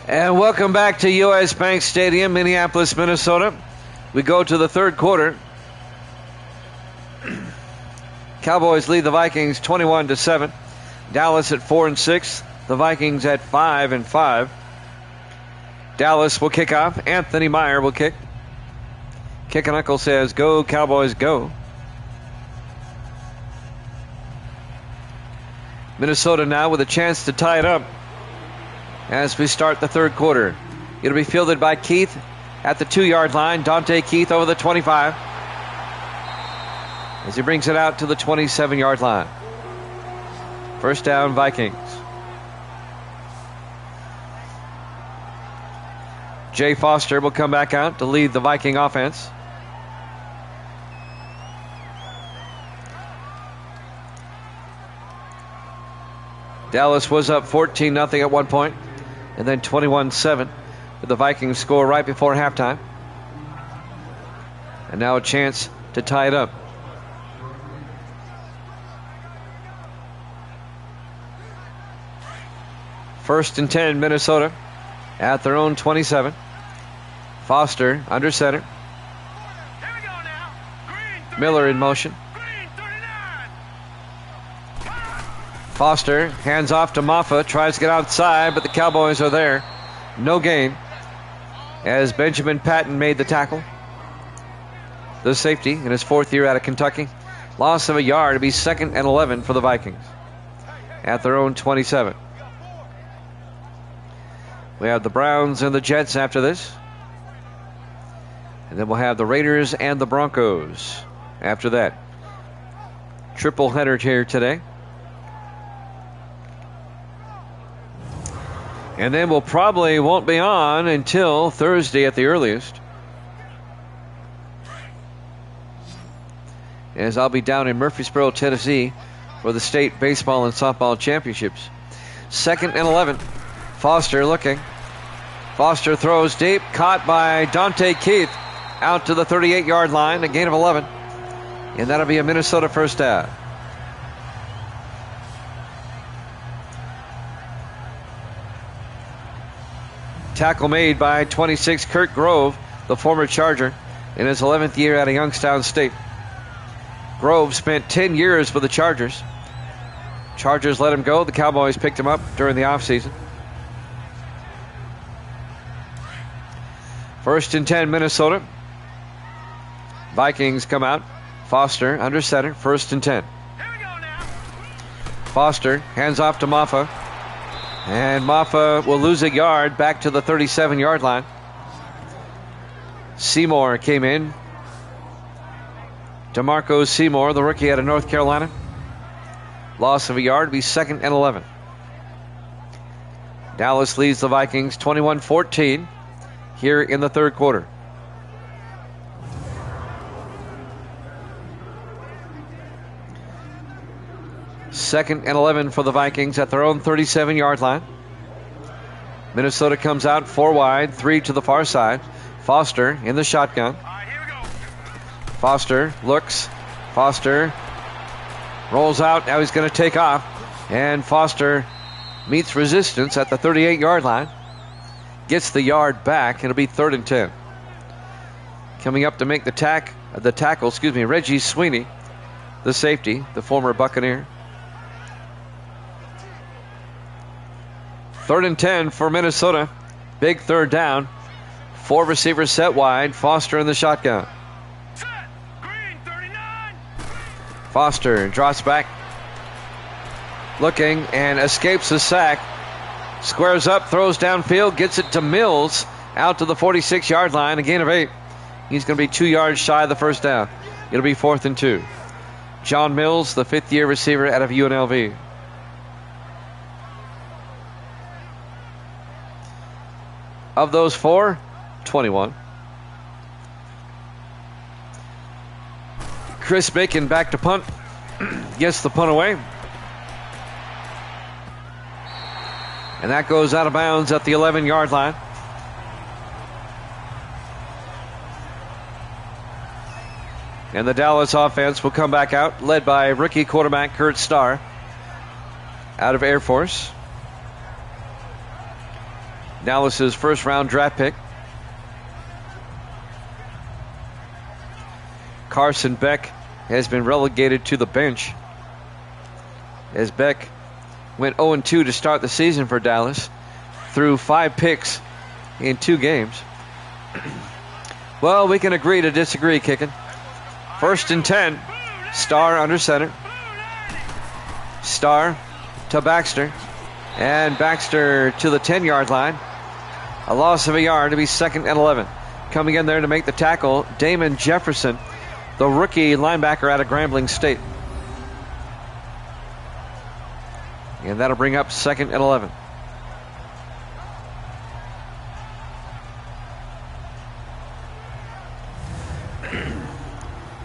And welcome back to U.S. Bank Stadium, Minneapolis, Minnesota. We go to the third quarter. Cowboys lead the Vikings 21-7. Dallas at 4-6. The Vikings at 5-5. Dallas will kick off. Anthony Meyer will kick. Kick and Uncle says, "Go Cowboys, go." Minnesota now with a chance to tie it up as we start the third quarter. It'll be fielded by Keith at the 2-yard line. Dante Keith over the 25 as he brings it out to the 27-yard line. First down, Vikings. Jay Foster will come back out to lead the Viking offense. Dallas was up 14-0 at one point, and then 21-7 with the Vikings score right before halftime. And now a chance to tie it up. First and 10, Minnesota at their own 27. Foster under center. Here we go now. Green, Miller in motion. Green 39. Foster hands off to Maffa, tries to get outside, but the Cowboys are there. No gain as Benjamin Patton made the tackle. The safety in his fourth year out of Kentucky. Loss of a yard to be 2nd and 11 for the Vikings at their own 27. We have the Browns and the Jets after this. And then we'll have the Raiders and the Broncos after that. Triple header here today. And then we'll probably won't be on until Thursday at the earliest, as I'll be down in Murfreesboro, Tennessee for the state baseball and softball championships. 2nd and 11. Foster looking. Foster throws deep, caught by Dante Keith out to the 38-yard line, a gain of 11. And that'll be a Minnesota first down. Tackle made by 26 Kurt Grove, the former Charger, in his 11th year out of Youngstown State. Grove spent 10 years with the Chargers. Chargers let him go. The Cowboys picked him up during the offseason. First and 10, Minnesota. Vikings come out. Foster under center. First and 10. Here we go now. Foster hands off to Maffa. And Maffa will lose a yard back to the 37-yard line. Seymour came in. DeMarco Seymour, the rookie out of North Carolina. Loss of a yard, be 2nd and 11. Dallas leads the Vikings 21-14 here in the third quarter. Second and 11 for the Vikings at their own 37-yard line. Minnesota comes out 4 wide, 3 to the far side. Foster in the shotgun. All right, here we go. Foster looks. Foster rolls out. Now he's going to take off. And Foster meets resistance at the 38-yard line. Gets the yard back. It'll be 3rd and 10. Coming up to make the tackle, Reggie Sweeney, the safety, the former Buccaneer. 3rd and 10 for Minnesota. Big third down. 4 receivers set wide. Foster in the shotgun. Set. Green 39. Foster drops back. Looking and escapes the sack. Squares up, throws downfield, gets it to Mills out to the 46-yard line, a gain of 8. He's going to be 2 yards shy of the first down. It'll be 4th and 2. John Mills, the 5th-year receiver out of UNLV. Of those 4, 21. Chris Bacon back to punt. Gets the punt away. And that goes out of bounds at the 11-yard line. And the Dallas offense will come back out, led by rookie quarterback Kurt Starr out of Air Force. Dallas's first-round draft pick. Carson Beck has been relegated to the bench as Beck went 0-2 to start the season for Dallas, threw 5 picks in 2 games. Well, we can agree to disagree, kicking. 1st and 10. Starr under center. Starr to Baxter. And Baxter to the 10-yard line. A loss of a yard to be 2nd and 11. Coming in there to make the tackle, Damon Jefferson, the rookie linebacker out of Grambling State. And that'll bring up 2nd and 11.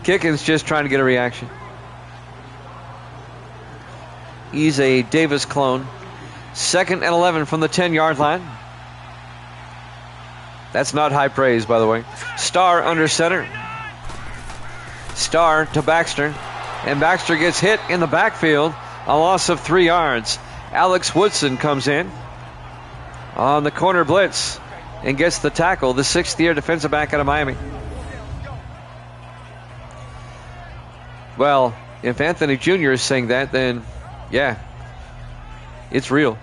Kickin's just trying to get a reaction. He's a Davis clone. 2nd and 11 from the 10-yard line. That's not high praise, by the way. Starr under center. Starr to Baxter. And Baxter gets hit in the backfield. A loss of 3 yards. Alex Woodson comes in on the corner blitz and gets the tackle. The 6th-year defensive back out of Miami. Well, if Anthony Jr. is saying that, then yeah, it's real.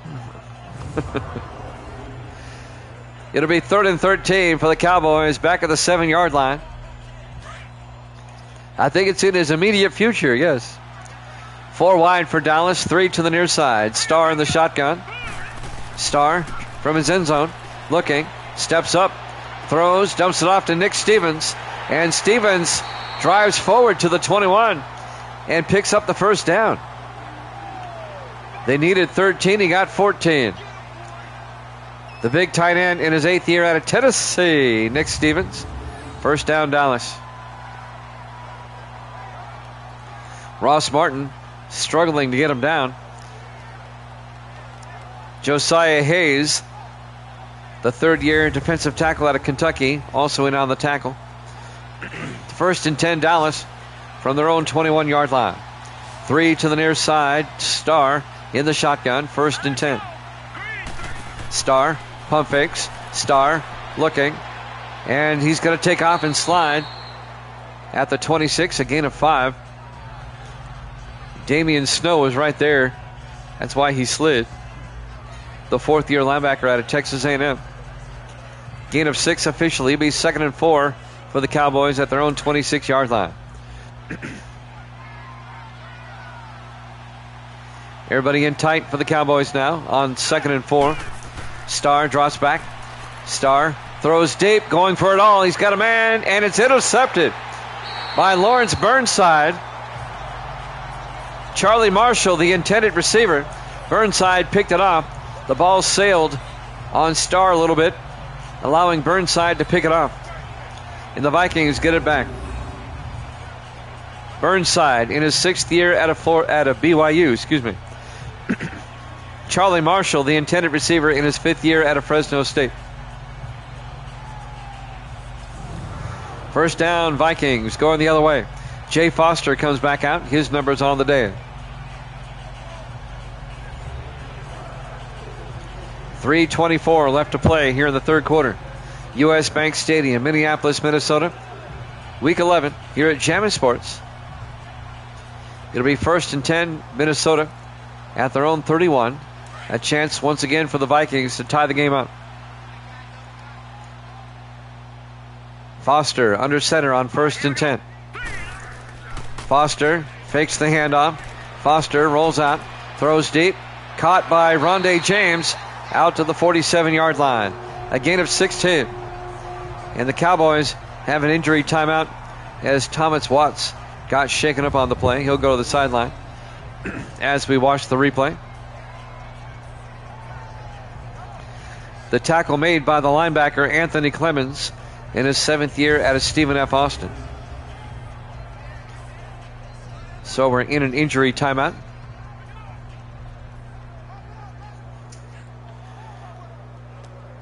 It'll be 3rd and 13 for the Cowboys back at the 7-yard line. I think it's in his immediate future, yes. 4 wide for Dallas, 3 to the near side. Starr in the shotgun. Starr from his end zone, looking, steps up, throws, dumps it off to Nick Stevens. And Stevens drives forward to the 21 and picks up the first down. They needed 13, he got 14. The big tight end in his 8th year out of Tennessee, Nick Stevens. First down, Dallas. Ross Martin struggling to get him down. Josiah Hayes, the 3rd-year defensive tackle out of Kentucky, also in on the tackle. 1st and 10, Dallas from their own 21-yard line. 3 to the near side. Starr in the shotgun. 1st and 10. Starr pump fakes. Starr looking. And he's going to take off and slide at the 26, a gain of 5. Damian Snow is right there. That's why he slid. The 4th-year linebacker out of Texas A&M. Gain of 6 officially. It'll be 2nd and 4 for the Cowboys at their own 26-yard line. Everybody in tight for the Cowboys now on 2nd and 4. Starr drops back. Starr throws deep, going for it all. He's got a man, and it's intercepted by Lawrence Burnside. Charlie Marshall, the intended receiver. Burnside picked it up. The ball sailed on Starr a little bit, allowing Burnside to pick it off. And the Vikings get it back. Burnside in his 6th year at a BYU, Charlie Marshall, the intended receiver, in his 5th year at a Fresno State. First down, Vikings going the other way. Jay Foster comes back out. His number's on the day. 3:24 left to play here in the 3rd quarter. U.S. Bank Stadium, Minneapolis, Minnesota. Week 11 here at Jammin' Sports. It'll be 1st and 10, Minnesota at their own 31. A chance once again for the Vikings to tie the game up. Foster under center on 1st and 10. Foster fakes the handoff. Foster rolls out, throws deep, caught by Rondé James out to the 47-yard line. A gain of 16. And the Cowboys have an injury timeout as Thomas Watts got shaken up on the play. He'll go to the sideline as we watch the replay. The tackle made by the linebacker Anthony Clemens in his 7th year out of Stephen F. Austin. So we're in an injury timeout.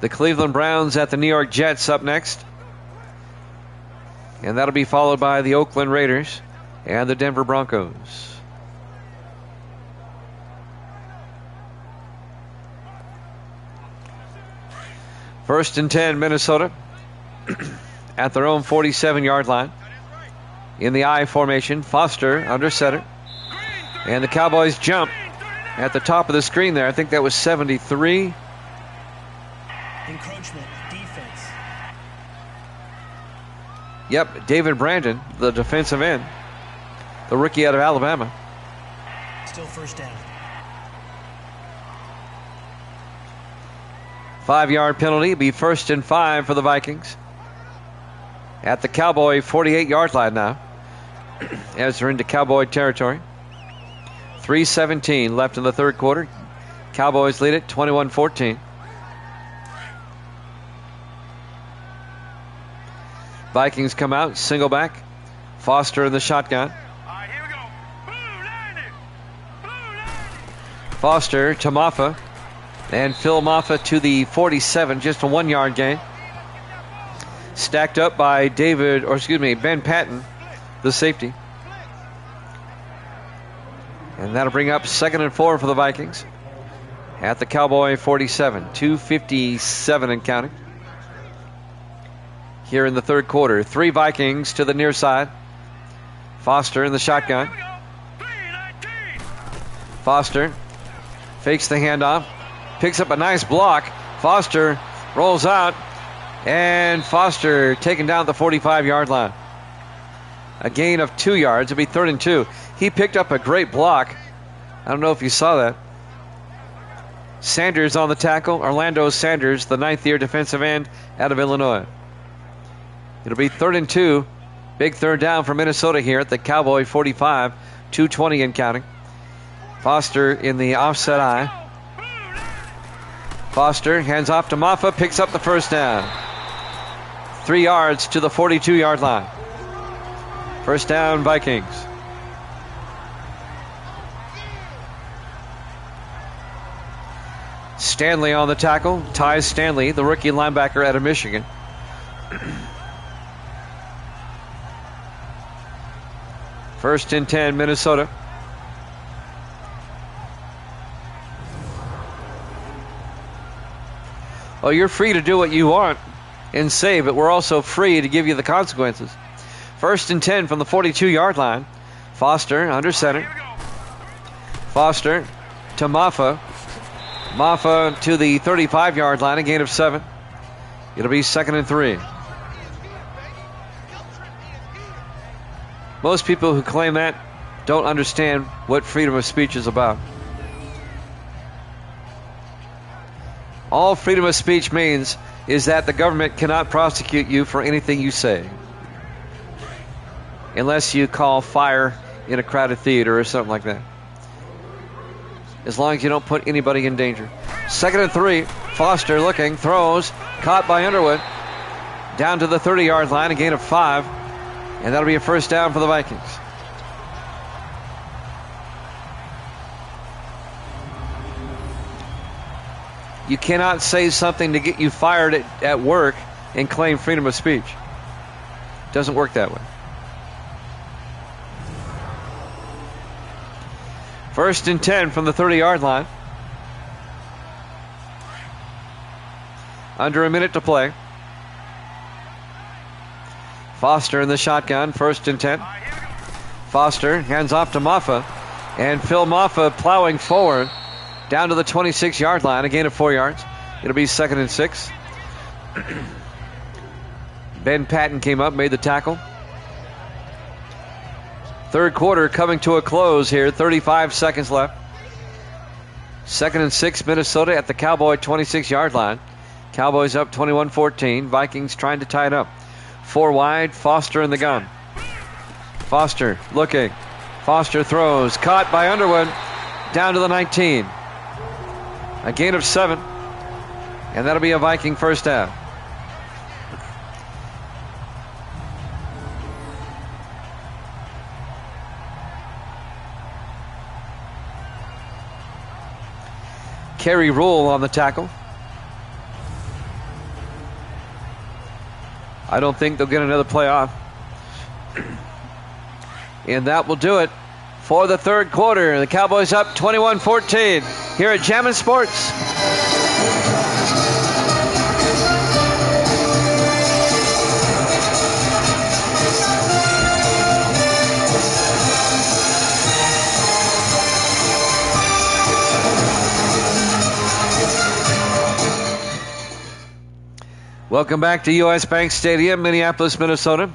The Cleveland Browns at the New York Jets up next. And that'll be followed by the Oakland Raiders and the Denver Broncos. First and 10, Minnesota at their own 47-yard line. In the I formation, Foster under center. And the Cowboys jump at the top of the screen there. I think that was 73. Encroachment, defense. Yep, David Brandon, the defensive end, the rookie out of Alabama. Still first down. 5-yard penalty, be 1st and 5 for the Vikings. At the Cowboy 48-yard line now, as they're into Cowboy territory. 3:17 left in the third quarter. Cowboys lead it 21-14. Vikings come out, single back. Foster in the shotgun. All right, here we go. Blue landed. Blue landed. Foster to Maffa. And Phil Maffa to the 47, just a 1-yard gain. Stacked up by Ben Patton, the safety. And that'll bring up 2nd and 4 for the Vikings. At the Cowboy 47, 2:57 and counting. Here in the third quarter, 3 Vikings to the near side. Foster in the shotgun. Here we go. 319. Foster fakes the handoff. Picks up a nice block. Foster rolls out. And Foster taken down at the 45-yard line. A gain of 2 yards. It'll be 3rd and 2. He picked up a great block. I don't know if you saw that. Sanders on the tackle. Orlando Sanders, the 9th-year defensive end out of Illinois. It'll be 3rd and 2. Big third down for Minnesota here at the Cowboy 45. 2:20 and counting. Foster in the offset eye. Foster hands off to Maffa, picks up the first down. 3 yards to the 42-yard line. First down, Vikings. Stanley on the tackle. Ty Stanley, the rookie linebacker out of Michigan. First and 10, Minnesota. Well, you're free to do what you want and say, but we're also free to give you the consequences. First and 10 from the 42-yard line. Foster under center. Foster to Maffa. Maffa to the 35-yard line, a gain of 7. It'll be 2nd and 3. Most people who claim that don't understand what freedom of speech is about. All freedom of speech means is that the government cannot prosecute you for anything you say. Unless you call fire in a crowded theater or something like that. As long as you don't put anybody in danger. 2nd and 3. Foster looking, throws, caught by Underwood. Down to the 30-yard line, a gain of 5. And that'll be a first down for the Vikings. You cannot say something to get you fired at work and claim freedom of speech. It doesn't work that way. First and 10 from the 30-yard line. Under a minute to play. Foster in the shotgun, 1st and 10. Foster hands off to Maffa. And Phil Maffa plowing forward down to the 26-yard line, a gain of 4 yards. It'll be 2nd and 6. Ben Patton came up, made the tackle. Third quarter coming to a close here. 35 seconds left. 2nd and 6, Minnesota at the Cowboy 26-yard line. Cowboys up 21-14. Vikings trying to tie it up. 4 wide, Foster in the gun. Foster looking. Foster throws. Caught by Underwood. Down to the 19. A gain of 7. And that'll be a Viking first down. Kerry Rule on the tackle. I don't think they'll get another play off. And that will do it for the third quarter. The Cowboys up 21-14 here at Jammin' Sports. Welcome back to U.S. Bank Stadium, Minneapolis, Minnesota.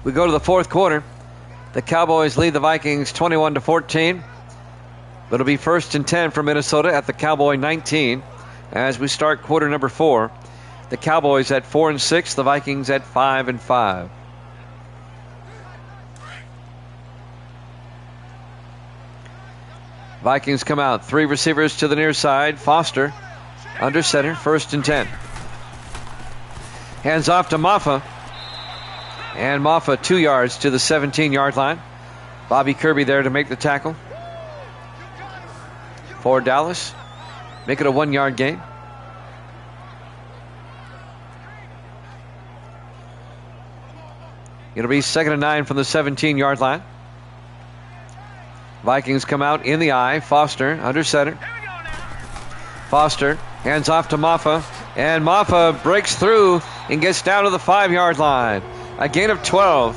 We go to the fourth quarter. The Cowboys lead the Vikings 21-14. But it'll be 1st and 10 for Minnesota at the Cowboy 19 as we start quarter number 4. The Cowboys at 4 and 6, the Vikings at 5 and 5. Vikings come out. 3 receivers to the near side. Foster under center, 1st and 10. Hands off to Maffa. And Maffa 2 yards to the 17-yard line. Bobby Kirby there to make the tackle for Dallas. Make it a 1-yard gain. It'll be 2nd and 9 from the 17-yard line. Vikings come out in the eye. Foster under center. Foster hands off to Maffa. And Maffa breaks through and gets down to the 5-yard line. A gain of 12.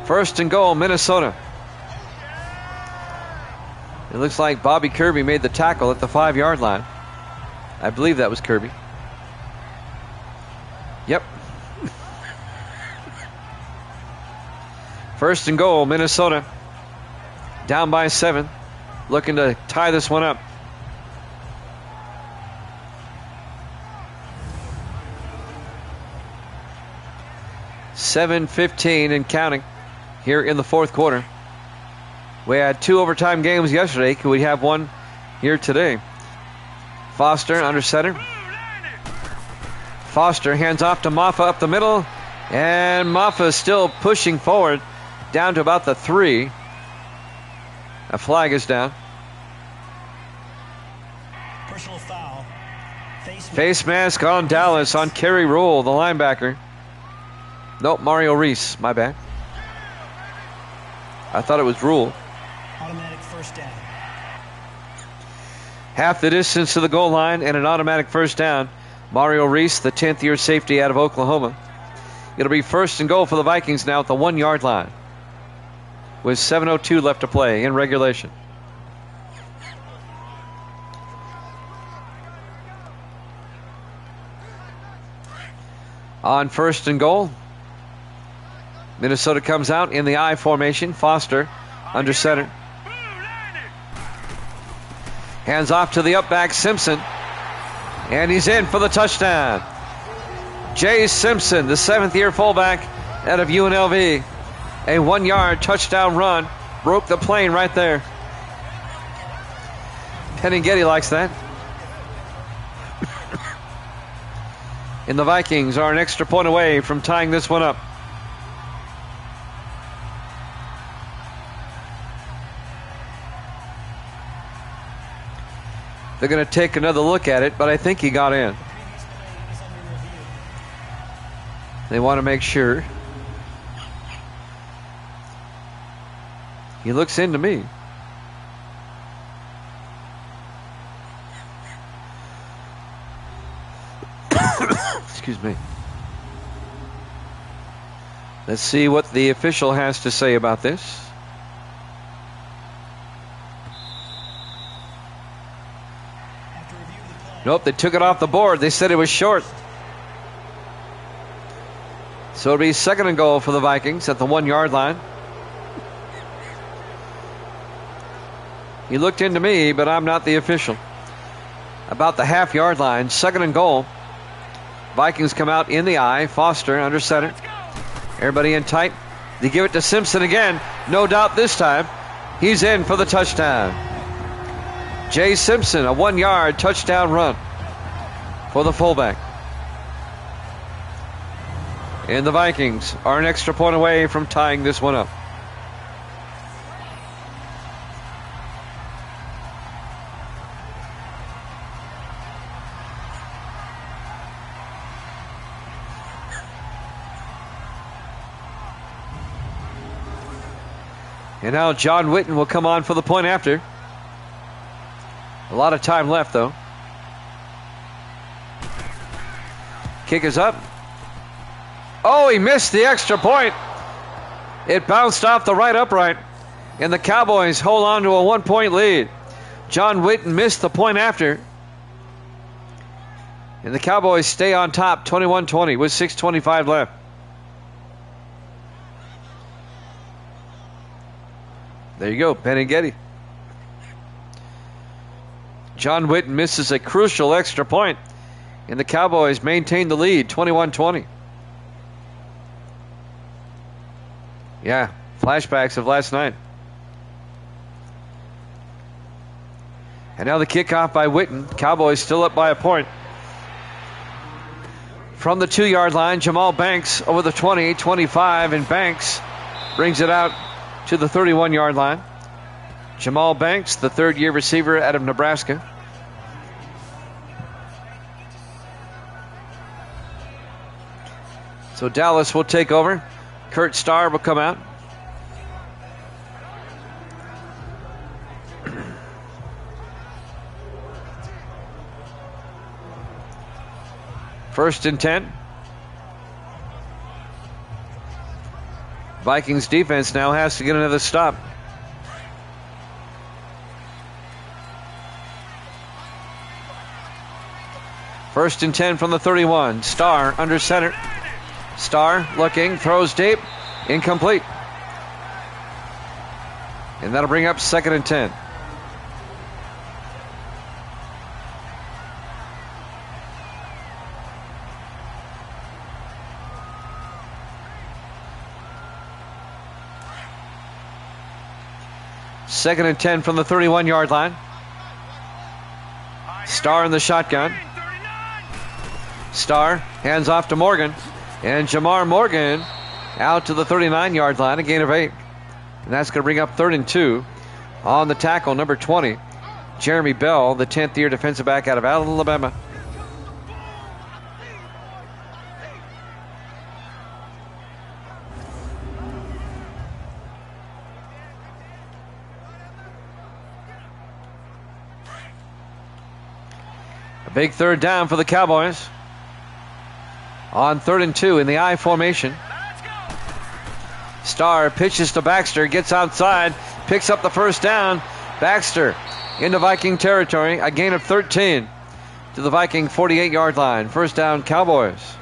1st and goal, Minnesota. It looks like Bobby Kirby made the tackle at the 5-yard line. I believe that was Kirby. Yep. 1st and goal, Minnesota. Down by 7. Looking to tie this one up. $7:15 and counting here in the fourth quarter. We had 2 overtime games yesterday. Could we have one here today? Foster under center. Foster hands off to Maffa up the middle. And Maffa still pushing forward down to about the 3. A flag is down. Personal foul. Face mask on Dallas on Kerry Rule, the linebacker. Nope, Mario Reese. My bad. I thought it was Rule. Automatic first down. Half the distance to the goal line and an automatic first down. Mario Reese, the 10th-year safety out of Oklahoma. It'll be 1st and goal for the Vikings now at the 1-yard line, with 7:02 left to play in regulation. On 1st and goal, Minnesota comes out in the I formation. Foster under center. Hands off to the up back, Simpson. And he's in for the touchdown. Jay Simpson, the 7th-year fullback out of UNLV. A 1-yard touchdown run. Broke the plane right there. Penny Getty likes that. And the Vikings are an extra point away from tying this one up. They're going to take another look at it, but I think he got in. They want to make sure. He looks into me. Excuse me. Let's see what the official has to say about this. Nope, they took it off the board. They said it was short. So it'll be second and goal for the Vikings at the 1 yard line. He looked into me, but I'm not the official. About the half yard line, second and goal. Vikings come out in the I. Foster under center. Everybody in tight. They give it to Simpson again. No doubt this time. He's in for the touchdown. Jay Simpson, a 1 yard touchdown run for the fullback. And the Vikings are an extra point away from tying this one up. And now John Witten will come on for the point after. A lot of time left, though. Kick is up. Oh, he missed the extra point. It bounced off the right upright. And the Cowboys hold on to a 1-point lead. John Witten missed the point after. And the Cowboys stay on top 21-20 with 6:25 left. There you go, Beningetti. John Witten misses a crucial extra point, and the Cowboys maintain the lead, 21-20. Yeah, flashbacks of last night. And now the kickoff by Witten. Cowboys still up by a point. From the 2 yard line, Jamal Banks over the 20, 25, and Banks brings it out to the 31 yard line. Jamal Banks, the third-year receiver out of Nebraska. So Dallas will take over. Kurt Starr will come out. First and 10. Vikings defense now has to get another stop. First and 10 from the 31. Starr under center. Starr looking, throws deep, incomplete. And that'll bring up second and 10. Second and 10 from the 31 yard line. Starr in the shotgun. Starr hands off to Morgan. And Jamar Morgan out to the 39 yard line, a gain of 8. And that's going to bring up third and 2 on the tackle, number 20, Jeremy Bell, the 10th year defensive back out of Alabama. A big third down for the Cowboys. On third and 2 in the I formation. Starr pitches to Baxter, gets outside, picks up the first down. Baxter into Viking territory, a gain of 13 to the Viking 48 yard line. First down, Cowboys.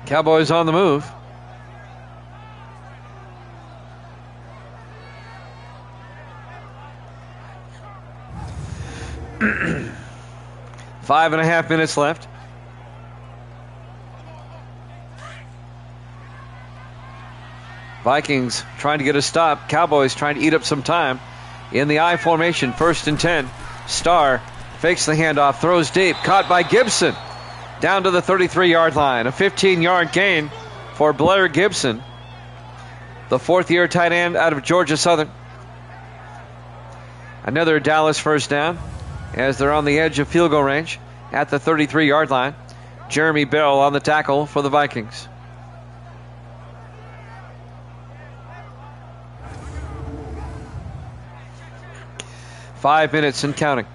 Cowboys on the move. Five and a half minutes left. Vikings trying to get a stop. Cowboys trying to eat up some time in the I formation. First and 10. Starr fakes the handoff, throws deep, caught by Gibson down to the 33 yard line. A 15 yard gain for Blair Gibson, the 4th year tight end out of Georgia Southern. Another Dallas first down as they're on the edge of field goal range at the 33 yard line. Jeremy Bell on the tackle for the Vikings. Five minutes and counting.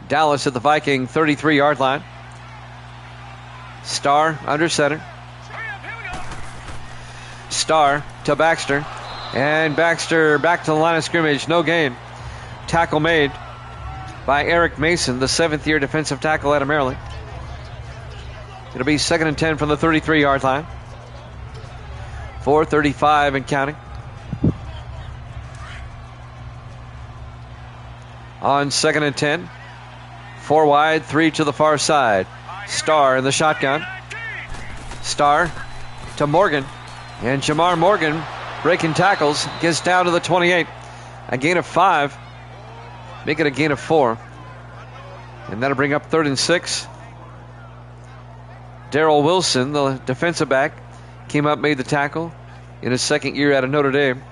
Dallas at the Viking 33 yard line. Starr under center. Starr to Baxter. And Baxter back to the line of scrimmage. No gain. Tackle made by Eric Mason, the 7th-year defensive tackle out of Maryland. It'll be 2nd and 10 from the 33-yard line. 4:35 and counting. On 2nd and 10. 4 wide, 3 to the far side. Starr in the shotgun. Starr to Morgan. And Jamar Morgan breaking tackles. Gets down to the 28. A gain of 5. Make it a gain of 4. And that'll bring up 3rd and 6. Darrell Wilson, the defensive back, came up, made the tackle in his 2nd year out of Notre Dame.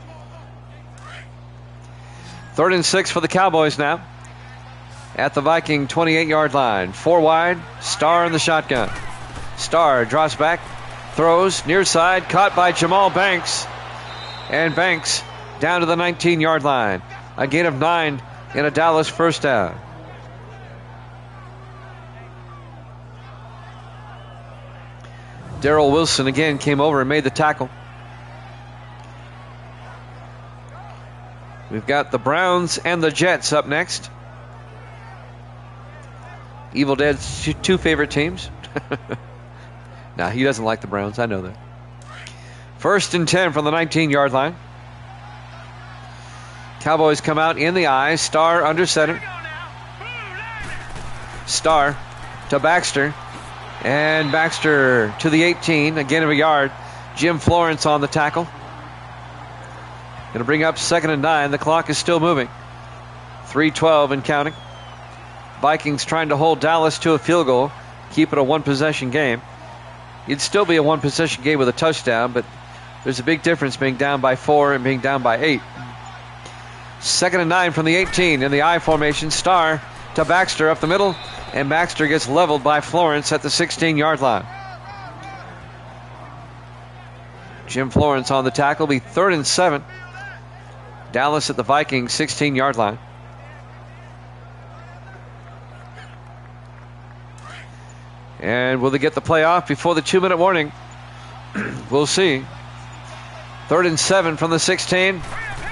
3rd and 6 for the Cowboys now. At the Viking 28-yard line. 4 wide, Starr in the shotgun. Starr drops back, throws, near side, caught by Jamal Banks. And Banks down to the 19-yard line. A gain of 9 and a Dallas first down. Darrell Wilson again came over and made the tackle. We've got the Browns and the Jets up next. Evil Dead's 2 favorite teams. Nah, he doesn't like the Browns. I know that. 1st and 10 from the 19-yard line. Cowboys come out in the eye. Starr under center. Starr to Baxter. And Baxter to the 18. A gain of a yard. Jim Florence on the tackle. Going to bring up 2nd and 9. The clock is still moving. 3:12 and counting. Vikings trying to hold Dallas to a field goal. Keep it a 1-possession game. It'd still be a 1-possession game with a touchdown, but there's a big difference being down by 4 and being down by 8. 2nd and 9 from the 18 in the I formation. Starr to Baxter up the middle, and Baxter gets leveled by Florence at the 16-yard line. Jim Florence on the tackle. Be 3rd and 7. Dallas at the Vikings 16-yard line. And will they get the play off before the 2-minute warning? We'll see. 3rd and 7 from the 16.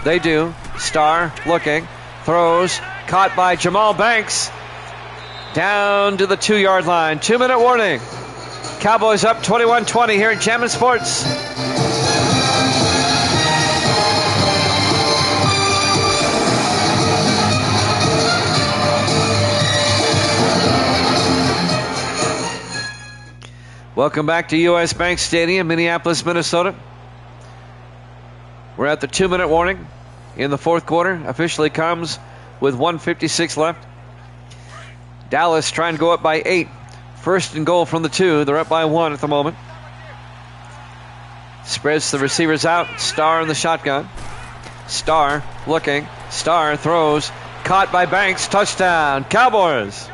They do. Starr looking. Throws. Caught by Jamal Banks. Down to the 2-yard line. 2-minute warning. Cowboys up 21-20 here at Jammin' Sports. Welcome back to U.S. Bank Stadium, Minneapolis, Minnesota. We're at the 2-minute warning in the 4th quarter. Officially comes with 1:56 left. Dallas trying to go up by 8. 1st and goal from the 2. They're up by 1 at the moment. Spreads the receivers out. Starr in the shotgun. Starr looking. Starr throws. Caught by Banks. Touchdown. Cowboys.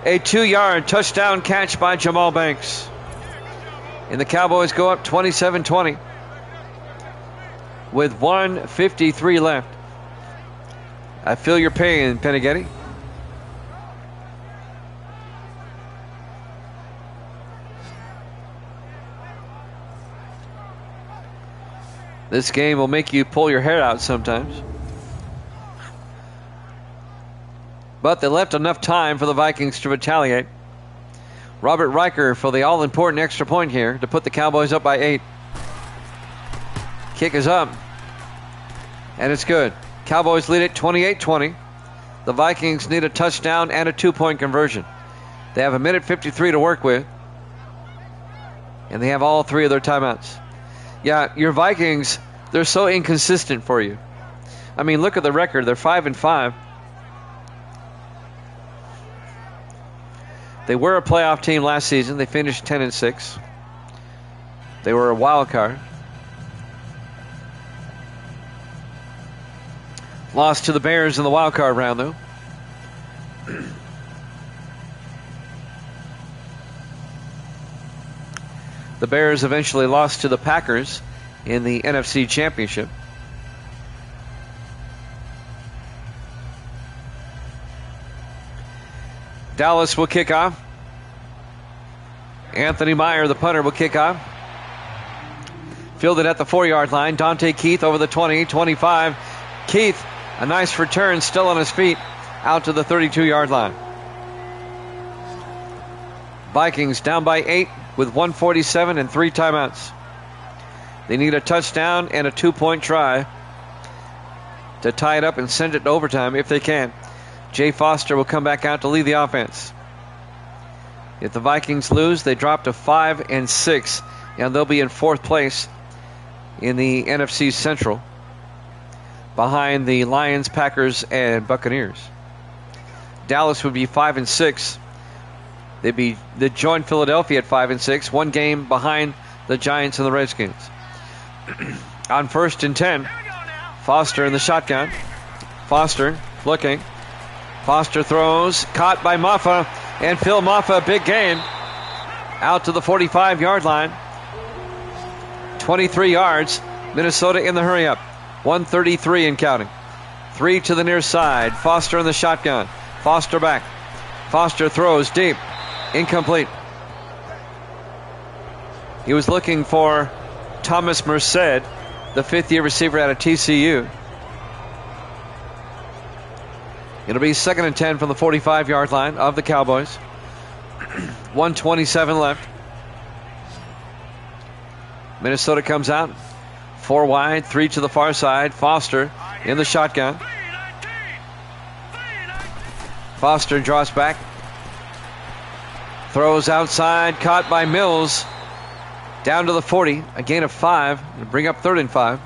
A 2-yard touchdown catch by Jamal Banks. And the Cowboys go up 27-20 with 1:53 left. I feel your pain, Peneghetti. This game will make you pull your hair out sometimes. But they left enough time for the Vikings to retaliate. Robert Riker for the all-important extra point here to put the Cowboys up by 8. Kick is up. And it's good. Cowboys lead it 28-20. The Vikings need a touchdown and a 2-point conversion. They have 1:53 to work with. And they have all 3 of their timeouts. Yeah, your Vikings, they're so inconsistent for you. I mean, look at the record. They're 5-5. They were a playoff team last season. They finished 10-6. They were a wild card. Lost to the Bears in the wild card round, though. The Bears eventually lost to the Packers in the NFC Championship. Dallas will kick off. Anthony Meyer, the punter, will kick off. Fielded at the 4-yard line. Dante Keith over the 20, 25. Keith A nice return, still on his feet, out to the 32-yard line. Vikings down by 8 with 1:47 and 3 timeouts. They need a touchdown and a 2-point try to tie it up and send it to overtime if they can. Jay Foster will come back out to lead the offense. If the Vikings lose, they drop to 5-6, and they'll be in 4th place in the NFC Central, behind the Lions, Packers, and Buccaneers. Dallas would be 5-6. They'd join Philadelphia at 5-6, 1 game behind the Giants and the Redskins. On 1st and 10, Foster in the shotgun. Foster looking. Foster throws, caught by Maffa, and Phil Maffa, big gain, out to the 45-yard line. 23 yards. Minnesota in the hurry up. 1:33 and counting. 3 to the near side. Foster in the shotgun. Foster back. Foster throws deep. Incomplete. He was looking for Thomas Merced, the 5th-year receiver out of TCU. It'll be 2nd and 10 from the 45-yard line of the Cowboys. 1:27 left. Minnesota comes out. 4 wide, 3 to the far side. Foster in the shotgun. Foster draws back. Throws outside, caught by Mills. Down to the 40, a gain of 5. Bring up 3rd and 5.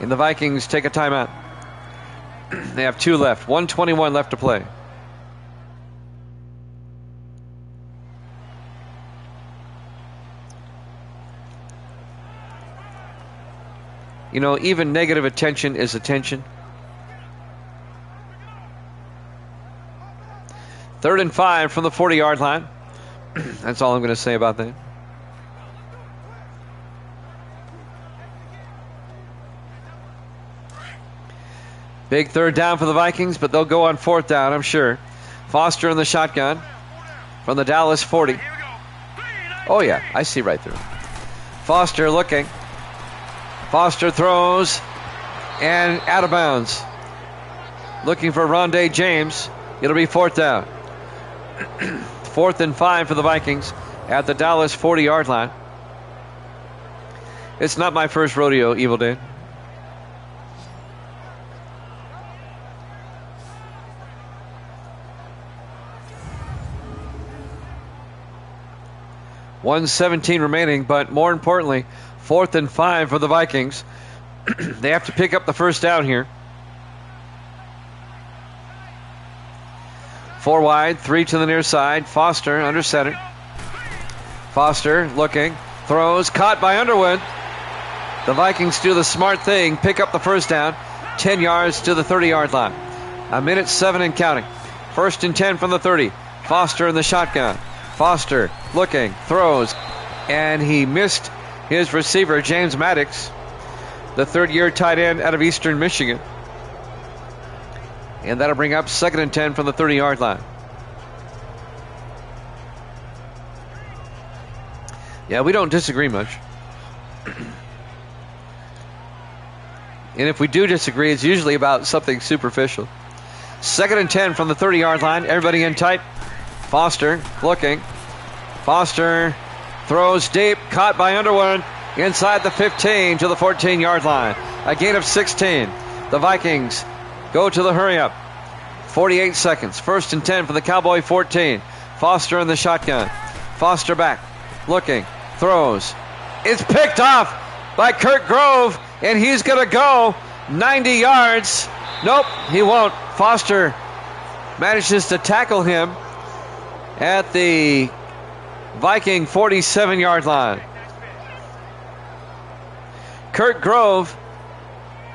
And the Vikings take a timeout. They have 2 left. 1:21 left to play. You know, even negative attention is attention. 3rd and 5 from the 40-yard line. That's all I'm going to say about that. Big 3rd down for the Vikings, but they'll go on 4th down, I'm sure. Foster in the shotgun from the Dallas 40. Oh, yeah, I see right through. Foster looking. Foster throws and out of bounds. Looking for Rondé James. It'll be 4th down. 4th and 5 for the Vikings at the Dallas 40-yard line. It's not my first rodeo, Evil Dan. .117 remaining, but more importantly, 4th and 5 for the Vikings. They have to pick up the 1st down here. 4 wide, 3 to the near side. Foster under center. Foster looking, throws, caught by Underwood. The Vikings do the smart thing, pick up the 1st down, 10 yards to the 30-yard line. 1:07 and counting. 1st and 10 from the 30. Foster in the shotgun. Foster looking, throws, and he missed his receiver, James Maddox, the 3rd-year tight end out of Eastern Michigan. And that'll bring up 2nd and 10 from the 30-yard line. Yeah, we don't disagree much. And if we do disagree, it's usually about something superficial. 2nd and 10 from the 30-yard line. Everybody in tight. Foster looking. Foster throws deep, caught by Underwood inside the 15 to the 14-yard line. A gain of 16. The Vikings go to the hurry up. 48 seconds. 1st and 10 for the Cowboy 14. Foster in the shotgun. Foster back, looking, throws. It's picked off by Kurt Grove, and he's going to go 90 yards. Nope, he won't. Foster manages to tackle him at the Viking 47-yard line. Kurt Grove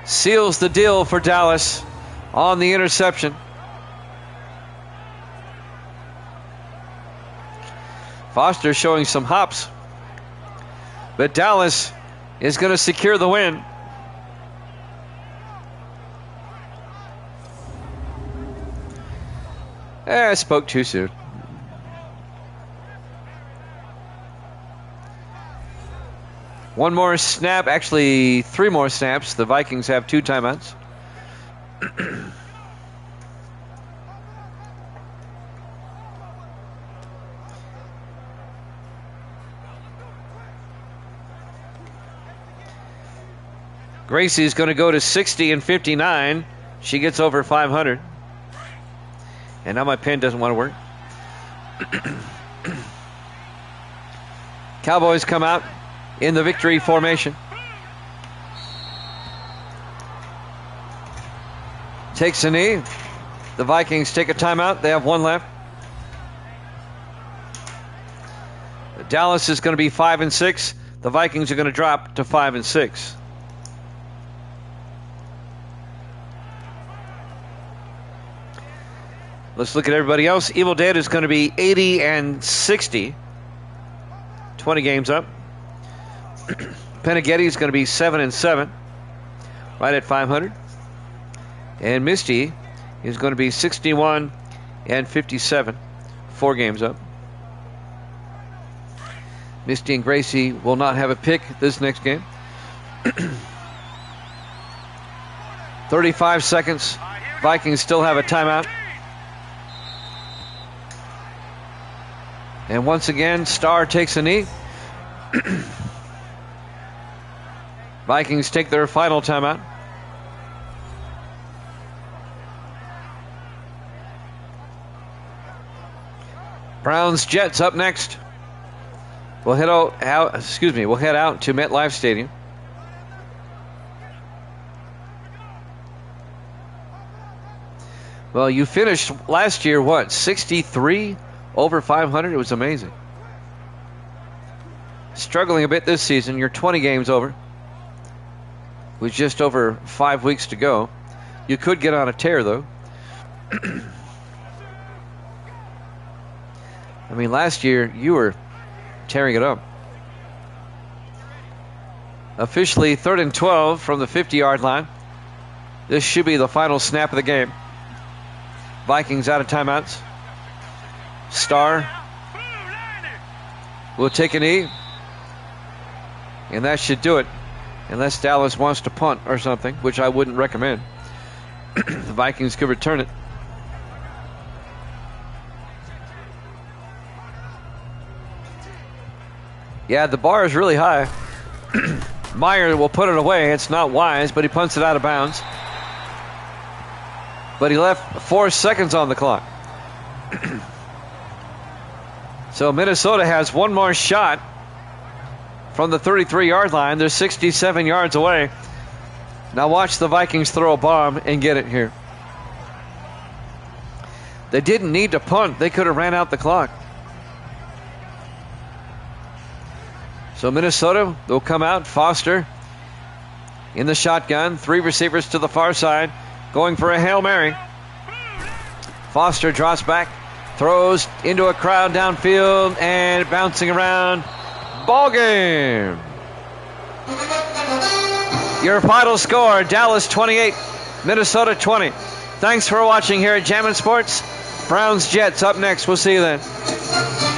seals the deal for Dallas on the interception. Foster showing some hops, but Dallas is going to secure the win. I spoke too soon. One more snap, actually 3 more snaps. The Vikings have 2 timeouts. Gracie's going to go to 60 and 59. She gets over 500. And now my pen doesn't want to work. Cowboys come out in the victory formation. Takes a knee. The Vikings take a timeout. They have one left. Dallas is going to be 5 and 6. The Vikings are going to drop to 5 and 6. Let's look at everybody else. Evil Dead is going to be 80 and 60. 20 games up. Penaghetti is going to be 7 and 7. Right at 500. And Misty is going to be 61 and 57. 4 games up. Misty and Gracie will not have a pick this next game. 35 seconds. Vikings still have a timeout. And once again, Starr takes a knee. Vikings take their final timeout. Browns Jets up next. We'll head out to MetLife Stadium. Well, you finished last year, what, 63 over 500? It was amazing. Struggling a bit this season. You're 20 games over. With just over 5 weeks to go. You could get on a tear, though. I mean, last year, you were tearing it up. Officially 3rd and 12 from the 50-yard line. This should be the final snap of the game. Vikings out of timeouts. Starr will take a knee. And that should do it. Unless Dallas wants to punt or something, which I wouldn't recommend. The Vikings could return it. Yeah, the bar is really high. Meyer will put it away. It's not wise, but he punts it out of bounds. But he left 4 seconds on the clock. So Minnesota has one more shot from the 33-yard line. They're 67 yards away. Now watch the Vikings throw a bomb and get it here. They didn't need to punt. They could have ran out the clock. So Minnesota will come out. Foster in the shotgun. 3 receivers to the far side. Going for a Hail Mary. Foster drops back. Throws into a crowd downfield and bouncing around. Ball game. Your final score, Dallas 28, Minnesota 20. Thanks for watching here at Jammin' Sports. Browns Jets up next. We'll see you then.